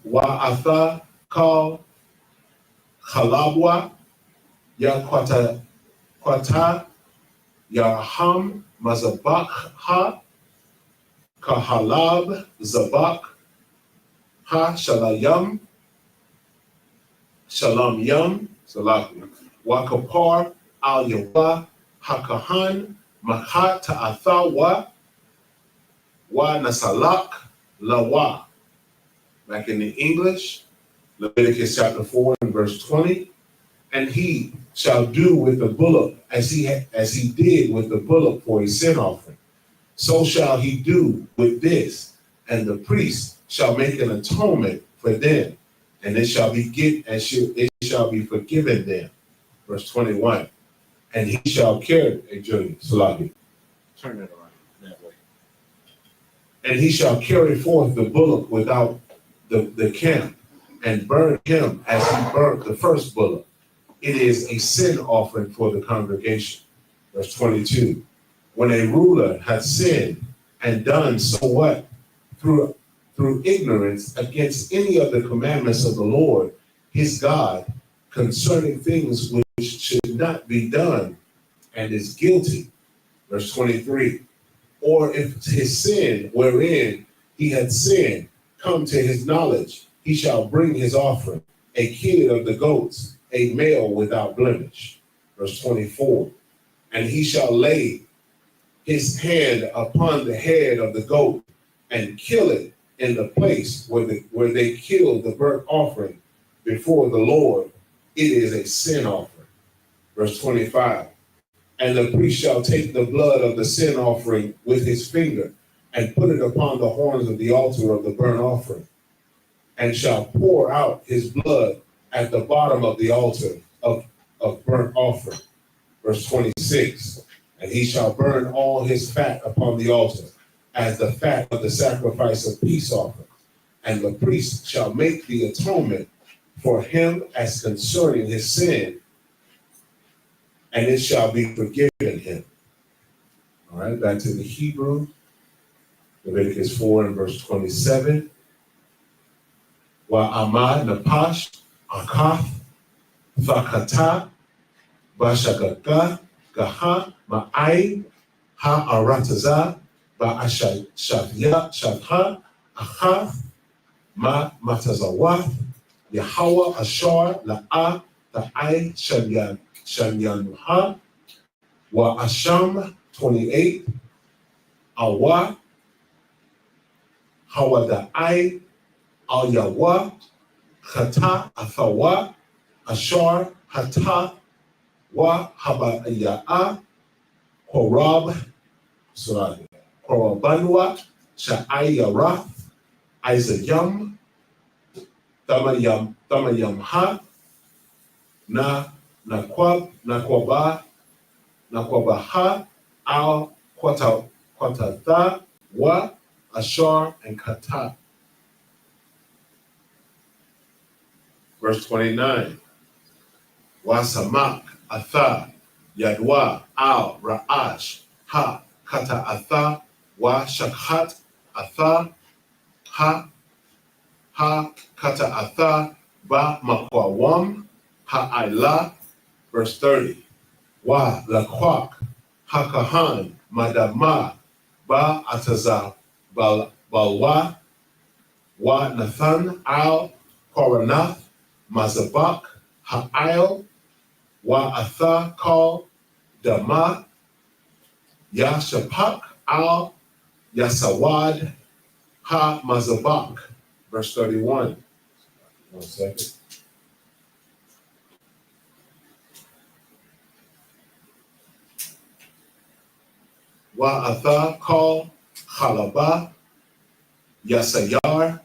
Wa Atha Kal Khalabwa Ya Kwata Yaham Mazabak Ha Kahalab Zabak Ha Shalayam Shalom Yam Salaku Wakapar Al Yawa Hakahan Mahat Ta'athawa Wa Nasalak Lawa. Back in the English, Leviticus chapter 4 and verse 20. And he shall do with the bullock as he did with the bullock for a sin offering. So shall he do with this, and the priest shall make an atonement for them, and it shall be forgiven them. Verse 21. And he shall carry a journey. Salaki. Turn it around that way. And he shall carry forth the bullock without the camp, and burn him as he burnt the first bullock. It is a sin offering for the congregation. Verse 22. When a ruler hath sinned and done so what? Through ignorance against any of the commandments of the Lord, his God, concerning things which should not be done, and is guilty. Verse 23. Or if his sin wherein he had sinned come to his knowledge, he shall bring his offering, a kid of the goats, a male without blemish. Verse 24. And he shall lay his hand upon the head of the goat and kill it in the place where they killed the burnt offering before the Lord. It is a sin offering. Verse 25. And the priest shall take the blood of the sin offering with his finger and put it upon the horns of the altar of the burnt offering, and shall pour out his blood at the bottom of the altar of burnt offering. Verse 26. And he shall burn all his fat upon the altar, as the fat of the sacrifice of peace offering. And the priest shall make the atonement for him as concerning his sin, and it shall be forgiven him. All right, back to the Hebrew. Leviticus 4 and verse 27. Wa amad napash akath vakata bashagaga gaha ma'ai ha'arataza ba'ashavya shavha achath ma matazawath Yahweh ashar la'a ta'ai shanyanuha wa asham 28 awa hawada'ai al yawa khata athawa ashar hata wa habaya'a korab korabanwa sha'ayarath Isayam tamayamha nakwabaha al kwatata wa ashar and kata. Verse 29. Wasamak atha yadwa al ra'ash ha kata atha wa shakhat atha ha kata atha ba makwawam ha'ila. Verse 30. Wa lakwak hakahan madama ba ataza balwa wa nathan al koranath mazabak ha'il wa atha kal dama yashapak al yasawad ha mazabak. Verse 31. 1 second. Wa'atha Kal Chalaba Yasayar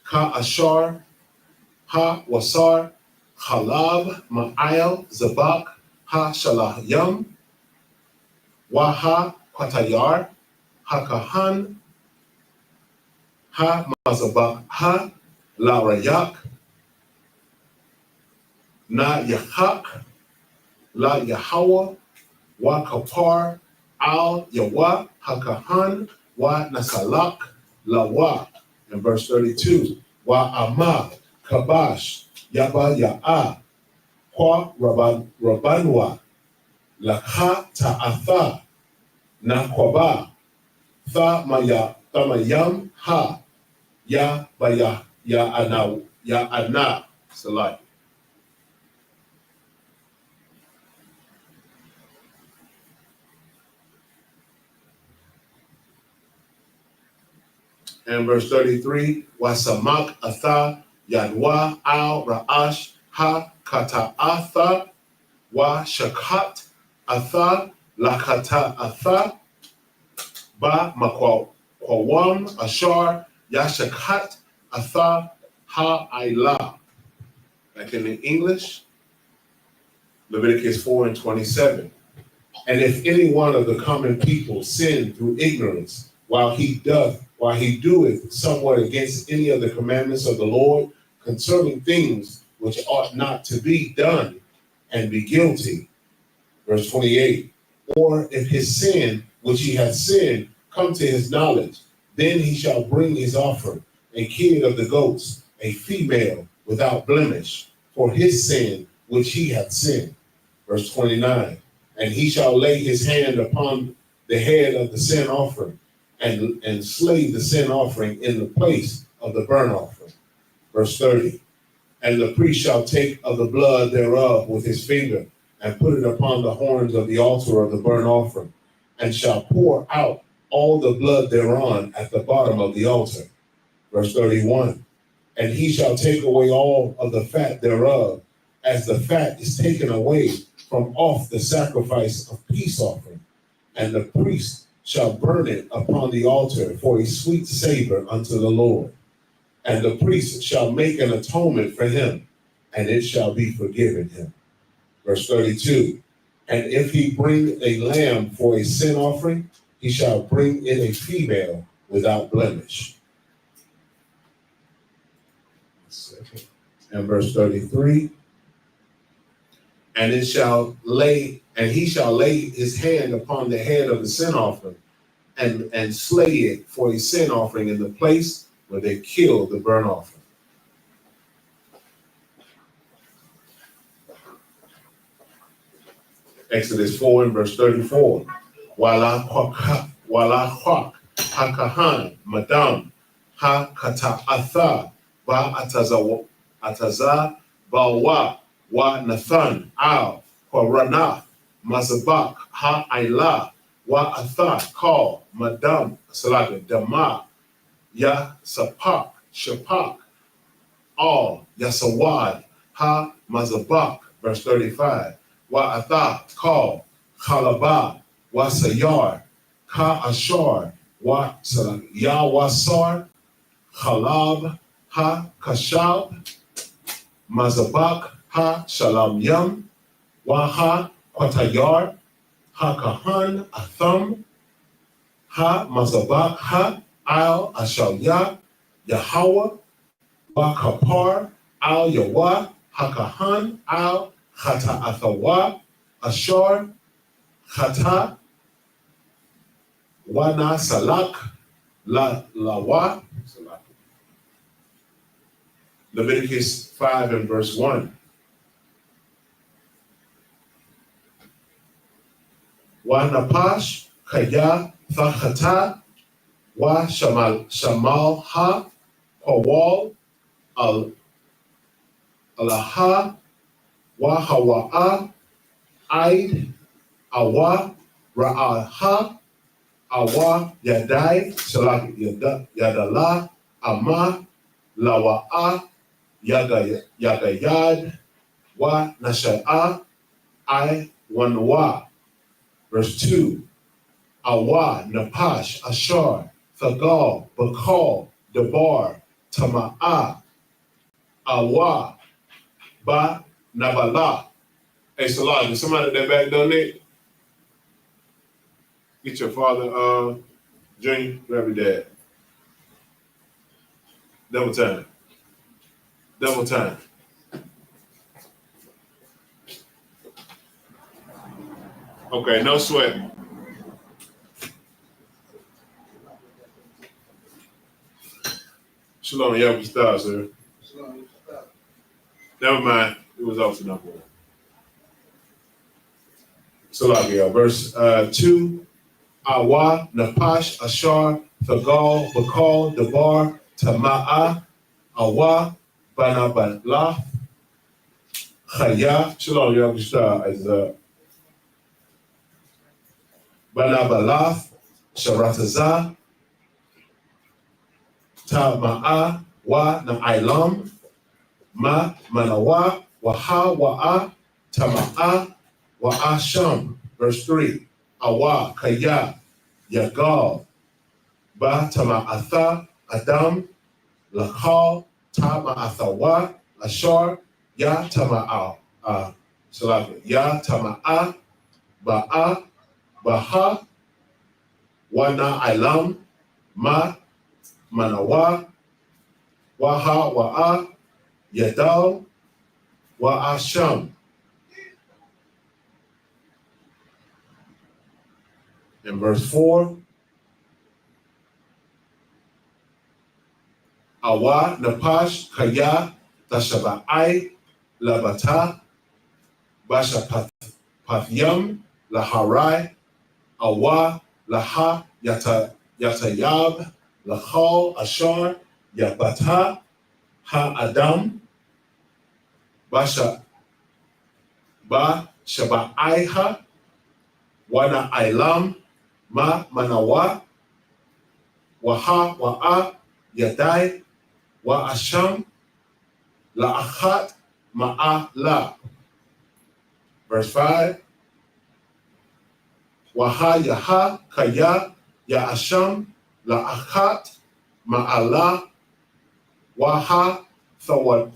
Ka'ashar Ha-Wasar Chalab Ma'ayel Zabak Ha-Shalahyam Waha Kwatayar Ha-Kahan Ha-Mazabak Ha-La-Rayak Na-Yahak La-Yahawa Wa-Kapar Al-Yawa Ha-Kahan Wa-Nasalak La-Wa. In verse 32, Wa-Amah Kabash Yaba Ya'a Kwa Rabanwa Lakha Ta'atha Nakwaba Tha Maya Tamayam Ha Ya Baya Ya Ana Salai. And verse 33, Wasamak Atha Yadwa Al Ra'ash Ha Kata'atha Wa Shakat Atha Lakata Atha Ba Makwawam Ashar Yashakat Atha Ha Ailah. Like in the English, Leviticus 4 and 27. And if any one of the common people sin through ignorance, while he doeth somewhat against any of the commandments of the Lord concerning things which ought not to be done, and be guilty. Verse 28, or if his sin which he hath sinned come to his knowledge, then he shall bring his offering, a kid of the goats, a female without blemish, for his sin which he hath sinned. Verse 29, and he shall lay his hand upon the head of the sin offering, and slay the sin offering in the place of the burnt offering. Verse 30, and the priest shall take of the blood thereof with his finger, and put it upon the horns of the altar of the burnt offering, and shall pour out all the blood thereon at the bottom of the altar. Verse 31, and he shall take away all of the fat thereof, as the fat is taken away from off the sacrifice of peace offering, and the priest shall burn it upon the altar for a sweet savor unto the Lord. And the priest shall make an atonement for him, and it shall be forgiven him. Verse 32, and if he bring a lamb for a sin offering, he shall bring in a female without blemish. And verse 33, and he shall lay his hand upon the head of the sin offering, and slay it for a sin offering in the place where they killed the burnt offering. Exodus 4 and verse 34. Wala hak hakahan madam ha kata atha ba ataza ba wa nathan al Rana mazabak ha ailah wa atha call madam salaga dama ya sapak shapak all yasawad ha mazabak. Verse 35, wa atha call khalaba wa sayar ka ashar wa ya wasar khalab ha kashab mazabak ha shalam yam Waha Kwatayar, Ha Kahan Atham, Ha Mazabak Ha Al Ashalya, Yahawah, Wa Kapar Al Yawa, Ha Kahan Al Khata Athawa, Ashar, Khata, Wana Salak, Lawa. Leviticus 5 and verse 1. Wa napash kaya thachata wa shamal ha pawal alaha wa hawa'a aid awa ra'aha awa yadai salak yadala ama lawa'a yagayad wa nasha'a I wanwa. Verse 2, Awa, Napash, Ashar, Thagal, Bakal, Debar, Tama'a, Awa, Ba, Nabala. Hey, Salah, did somebody that back donate? Get your father, Junior, grab your dad. Double time. Double time. Okay, no sweat. Shalom, yeah, we start, sir. Never mind. It was also number one. Salakia, verse 2. Awa, Napash, Ashar, Thagal, Bakal, Debar, Tama'a, Awa, Banabala, Chaya. Shalom, yeah, we start as Banabalath, Sharatazah, Tama'a, Wa, Na'ailam, Ma, Manawa, Waha, Wa'a, Tama'a, Wa'asham. Verse 3. Awa, Kaya, Yagal, Ba, Tama'atha, Adam, Lakal, Tama'athawa, Ashar, Ya, Tama'a, Ya, Tama'a, Ba'a, Baha, Wana, Ilam, Ma, Manawa, Waha, Wa'a, Yadal, Wa'asham. In verse 4, Awa, Napash, Kaya, Tashaba'ai, Labata, Bashapatyam, Laharai, Awa, Laha, Yatayab, Lachal, Ashar, Yabata, Ha-Adam, Shaba'aiha, Wana Ailam, Ma Manawa, Waha Wa'a, Yadai, Wa'asham, La'achat, Ma'ala. Verse 5. Waha Yaha, Kaya, Ya'asham, La'achat, Ma'ala, Waha Thawada,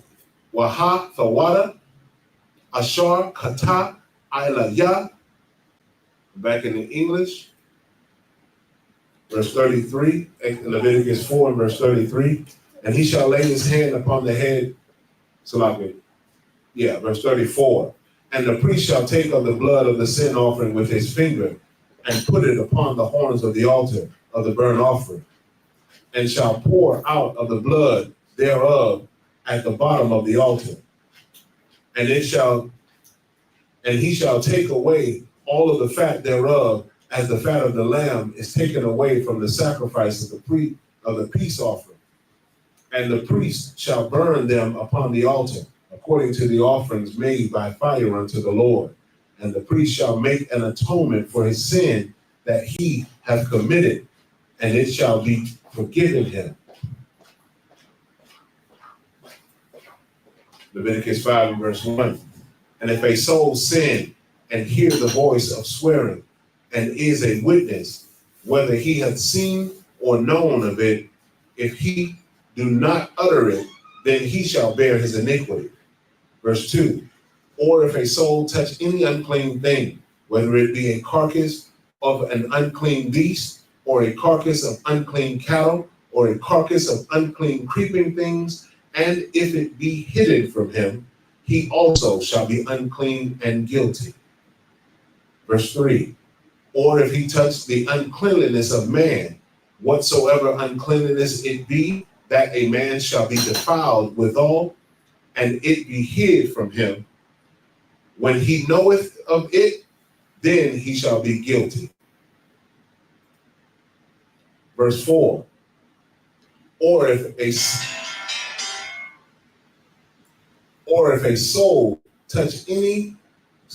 Ashar, Kata, Ilaya. Back in the English, verse 33, Leviticus 4 and verse 33, and he shall lay his hand upon the head, verse 34, and the priest shall take of the blood of the sin offering with his finger and put it upon the horns of the altar of the burnt offering, and shall pour out of the blood thereof at the bottom of the altar, and he shall take away all of the fat thereof, as the fat of the lamb is taken away from the sacrifice of the peace offering. And the priest shall burn them upon the altar, according to the offerings made by fire unto the Lord. And the priest shall make an atonement for his sin that he hath committed, and it shall be forgiven him. Leviticus 5 and verse 1. And if a soul sin and hear the voice of swearing, and is a witness, whether he hath seen or known of it, if he do not utter it, then he shall bear his iniquity. Verse 2. Or if a soul touch any unclean thing, whether it be a carcass of an unclean beast, or a carcass of unclean cattle, or a carcass of unclean creeping things, and if it be hidden from him, he also shall be unclean and guilty. Verse 3. Or if he touch the uncleanliness of man, whatsoever uncleanliness it be, that a man shall be defiled withal, and it be hid from him, when he knoweth of it, then he shall be guilty. Verse 4. Or if a soul touch any,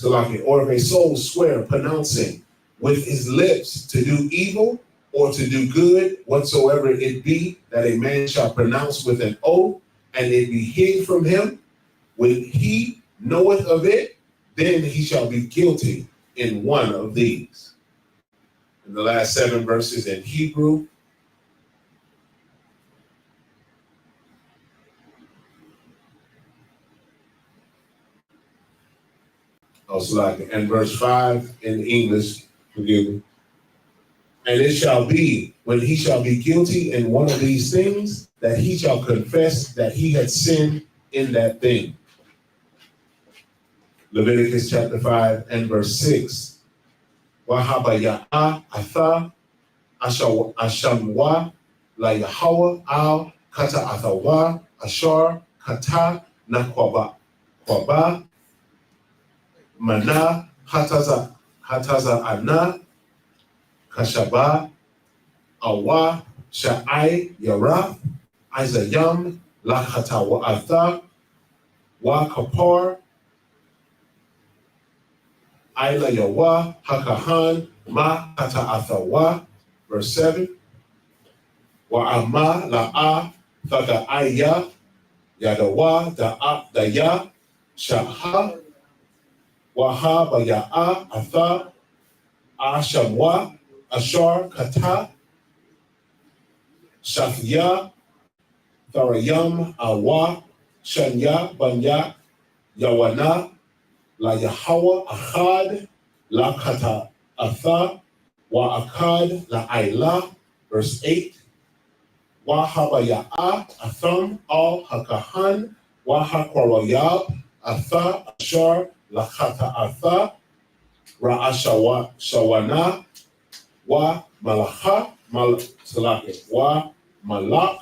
or if a soul swear, pronouncing with his lips to do evil or to do good, whatsoever it be, that a man shall pronounce with an oath, and it be hid from him, when he knoweth of it, then he shall be guilty in one of these. And the last 7 verses in Hebrew. And verse 5 in English, forgive me. And it shall be, when he shall be guilty in one of these things, that he shall confess that he had sinned in that thing. Leviticus chapter 5 and verse 6. Wahabaya'a atha ashamwa la Yahweh al kata athawa ashar kata nakwaba kwaba mana hataza ana kashaba awa sha'ai yara izayam la kata wa atha wa kapar Aila Yawa Hakahan Ma Kata Athawa, verse 7. Wa Ama La'a Thaka Aya Yadawa Daya Shaha Waha Baya'a Atha Ashamwa Ashar Kata Shafya Tharayam Awa Shanya Banya Yawana La Yahweh Achad La Kata Atha Wa Akad La Aila, verse 8. Wa Habaya'a Atham Al Hakahan Wa Hakwarayab Atha Ashar La Kata Atha Ra Shawana Wa Malacha Wa Malak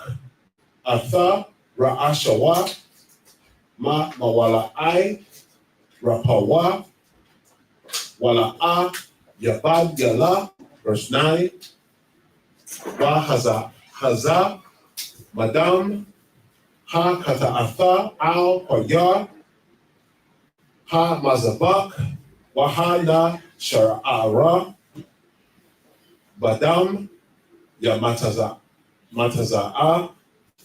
Atha Ra Ashawa Ma Mawala'ai Rapawa, Wala'a, Yabad Yala, verse 9. Wa Haza, Madam, Ha Kata'atha, Al Koyar, Ha Mazabak, Wahana Shara'ara, Badam, Mataza'a,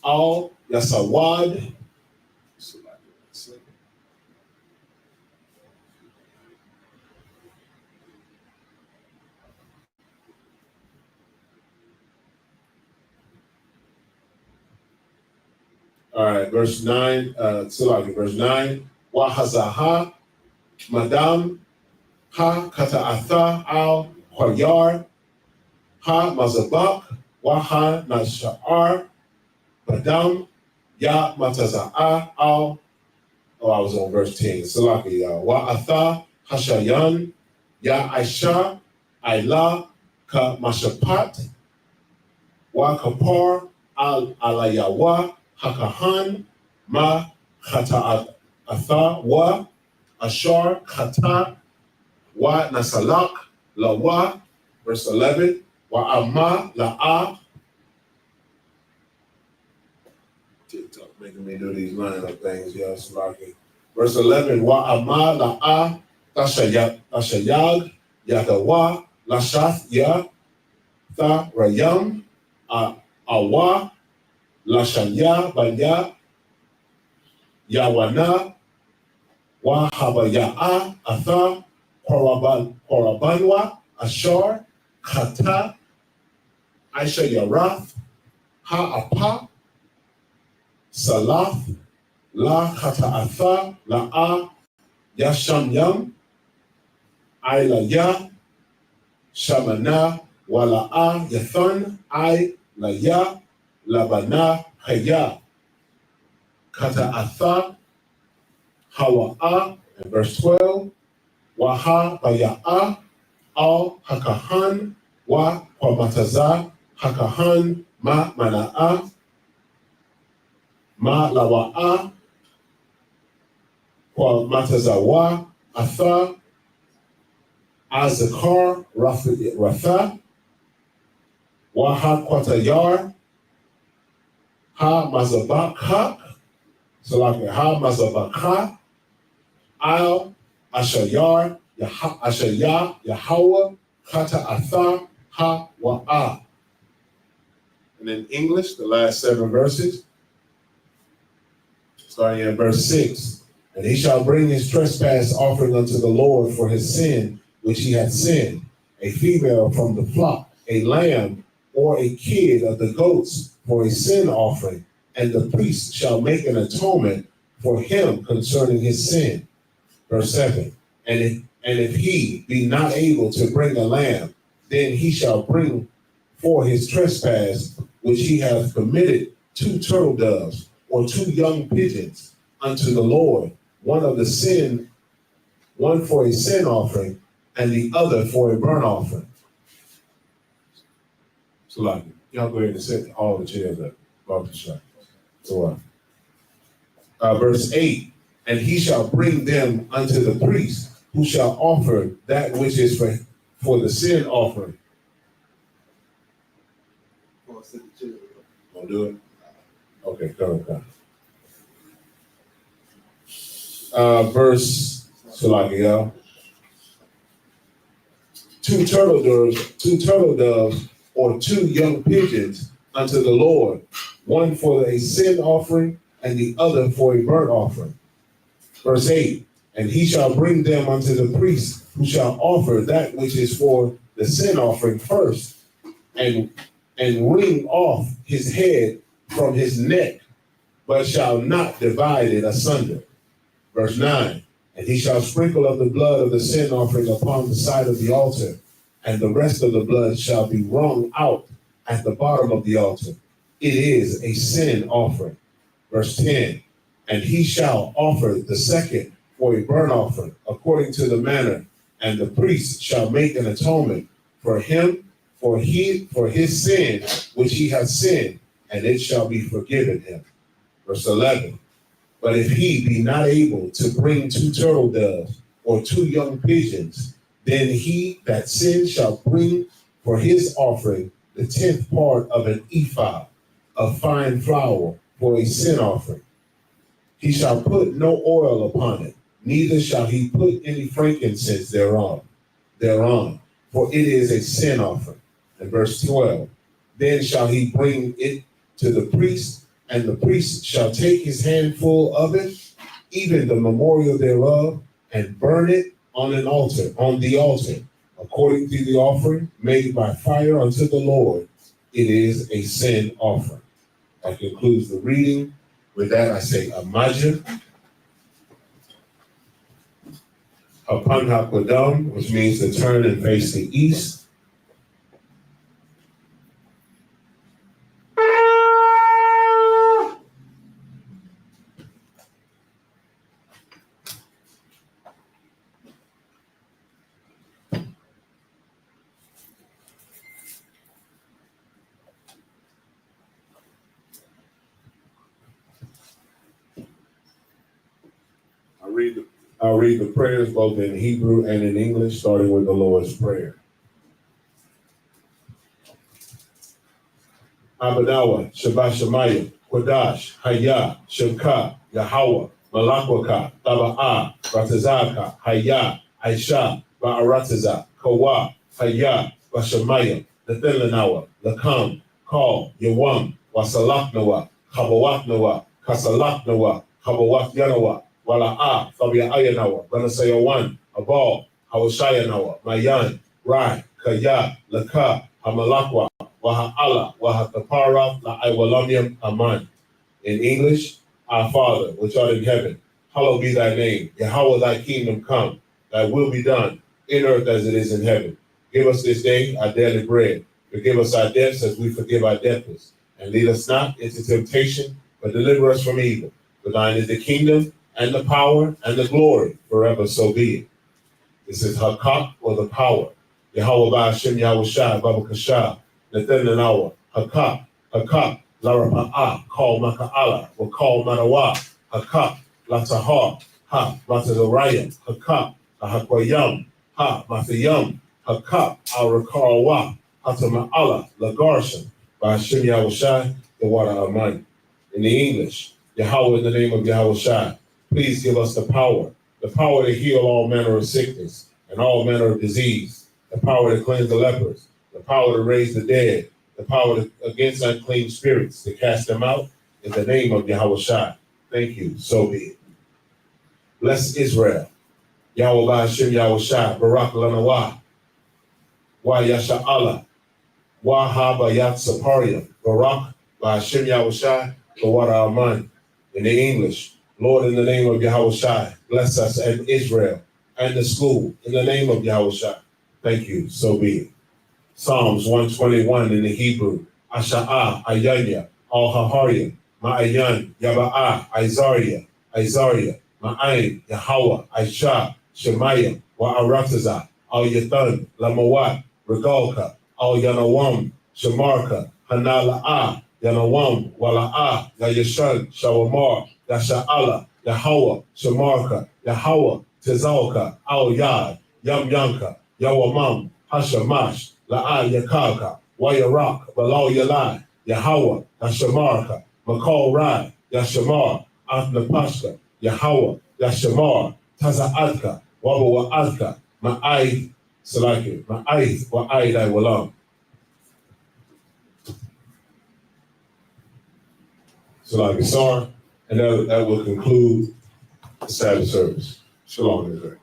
Al Yasawad. All right, verse 9, verse 9. Wahazaha, Madam, Ha Kata'atha al Qaryar, Ha Mazabak, Waha Nasha'ar, Madam, Ya Mataza'a al, I was on verse 10, Salaki, Wa'atha Hashayan, Ya Aisha, Aila, Ka Mashapat, Wa Kapar al Alayawa, Hakahan Ma Kata Atha Wa Ashar Kata Wa Nasalak Lawa, verse 11. Wa Amma La'a. TikTok making me do these line up things, yes, Rocky. Verse 11. Wa Amma La'a Tashayag Yadawa Lashath Ya Tha Rayam Awa Lashanya Banya Yawana Wa Habaya'a Atha Korabanwa Ashar Kata Aisha Yarath Ha'apa Salath La Kata Atha La'a Yashamyam Ailaya Shamana Wala'a Yathan I Laya Labana Haya Kata Atha Hawa'a, and verse 12. Waha Baya'a Al Hakahan Wa Kwamataza Hakahan Ma Mana'a Ma Lawa'a Kwamatazawa Atha Azakar Ratha Waha Kwatayar Ha Mazabakha, so like Ha Mazabakha, Al Ashayar, Ashaya, Yahweh, Kata Atha, Ha Wa'a. And in English, the last 7 verses, starting at verse 6. And he shall bring his trespass offering unto the Lord for his sin, which he hath sinned. a female from the flock, a lamb or a kid of the goats for a sin offering, and the priest shall make an atonement for him concerning his sin. Verse 7, and if he be not able to bring a lamb, then he shall bring for his trespass, which he hath committed, 2 turtle doves or 2 young pigeons unto the Lord, one for a sin offering, and the other for a burnt offering. So like, y'all go ahead and set all the chairs up. So verse 8, and he shall bring them unto the priest, who shall offer that which is for the sin offering. Gonna do it? Okay, come. Verse, so like, y'all, 2 turtle doves, or 2 young pigeons unto the Lord, one for a sin offering, and the other for a burnt offering. Verse 8, and he shall bring them unto the priest, who shall offer that which is for the sin offering first, and wring off his head from his neck, but shall not divide it asunder. Verse 9, and he shall sprinkle of the blood of the sin offering upon the side of the altar, and the rest of the blood shall be wrung out at the bottom of the altar. It is a sin offering. Verse 10, and he shall offer the second for a burnt offering, according to the manner, and the priest shall make an atonement for him for his sin which he hath sinned, and it shall be forgiven him. Verse 11, but if he be not able to bring 2 turtle doves or 2 young pigeons, then he that sinned shall bring for his offering the 10th part of an ephah of fine flour for a sin offering. He shall put no oil upon it, neither shall he put any frankincense thereon, for it is a sin offering. And verse 12, then shall he bring it to the priest, and the priest shall take his handful of it, even the memorial thereof, and burn it on the altar, according to the offering made by fire unto the Lord. It is a sin offering. That concludes the reading. With that, I say Amajah, Hapan HaKodam, which means to turn and face the east. I'll read the prayers both in Hebrew and in English, starting with the Lord's Prayer. Abadawa, Shabbat Shemayim, Kodash, Hayah, Shemka, Yahweh, Malakwaka, Taba'ah, Ratazaka, Hayah, Aisha, Ba'arataza, Kawa, Hayah, Bashamayim, Nathelanawa, Lakam, Kal, Yawam, Wasalaknawa, Kabawaknawa, Kasalaknawa, Kabawak Yanawa, Wala'ah, Fabia Ayanawa, Banasayawan, Abal, Hawashayanawa, Mayan, Rai, Kaya, Laka, Hamalakwa, Waha'ala, Wahatapara, La'aiwalamiam, Aman. In English, our Father, which art in heaven, hallowed be thy name. Yahweh, thy kingdom come, thy will be done, in earth as it is in heaven. Give us this day our daily bread. Forgive us our debts as we forgive our debtors. And lead us not into temptation, but deliver us from evil. For thine is the kingdom, and the power, and the glory, forever, so be it. This is Hakak, or the power. Yahweh Ba'ashem Yahushai, Baba Kashah, Nathan Hakak, Hakak, Larapa'ah, Call Maka'ala, or Call Manawa, Hakak, Latahar, Ha, Matazorayam, Hakak, Ahakwayam, Ha, Mathayam, Hakak, Arakarawa, Hatama'ala, Lagarshan, Ba'ashem Yahushai, the water of mine. In the English, Yahweh in the name of Yahushai, please give us the power to heal all manner of sickness and all manner of disease, the power to cleanse the lepers, the power to raise the dead, the power against unclean spirits, to cast them out in the name of Yahushua. Thank you, so be it. Bless Israel. Yahweh Ba'ashem Yahushua, Barak Lanawa. Wa Yasha'Allah, Wa Habayat Saparia, Barak, Ba Hashem Yahushai, Kawara Aman. In the English, Lord, in the name of Yahushai, bless us and Israel and the school. In the name of Yahushai. Thank you. So be it. Psalms 121 in the Hebrew. Asha'ah, Ayanya, Al-Haharya, Ma'ayan, Yaba'ah, Isaiah, Ma'ayin, Yahweh, Aisha, Shemaiah, Wa'arataza, Al-Yathan, Lamawat, Regalka, Al-Yanawam, Shemarka, Hanala'ah, Yanawam, Wala'ah, Yayashan, Shawamar, Yasha'Allah, Yahweh, Shemarka, Yahweh, Tizalka, Al-Yad, Yamyanka, Yawamam, Hashamash, La'ah Yakaka, Wayarak, Balal Yalai, Yahweh, Yashamarka, Makal Rai, Yashamar, Atnapashka, Yahweh, Yashamar, Taza'atka, Wabawa'atka, Ma'aid, Salaki, Ma'aid, Wa'aid I Walam. Salaki Sar, and that will conclude the Sabbath service. Shalom, Israel.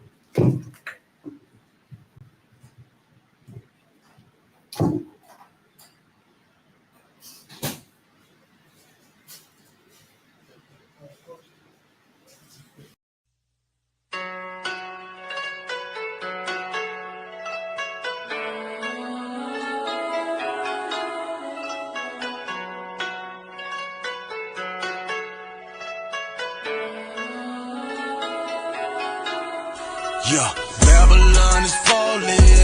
Yeah, Babylon is falling.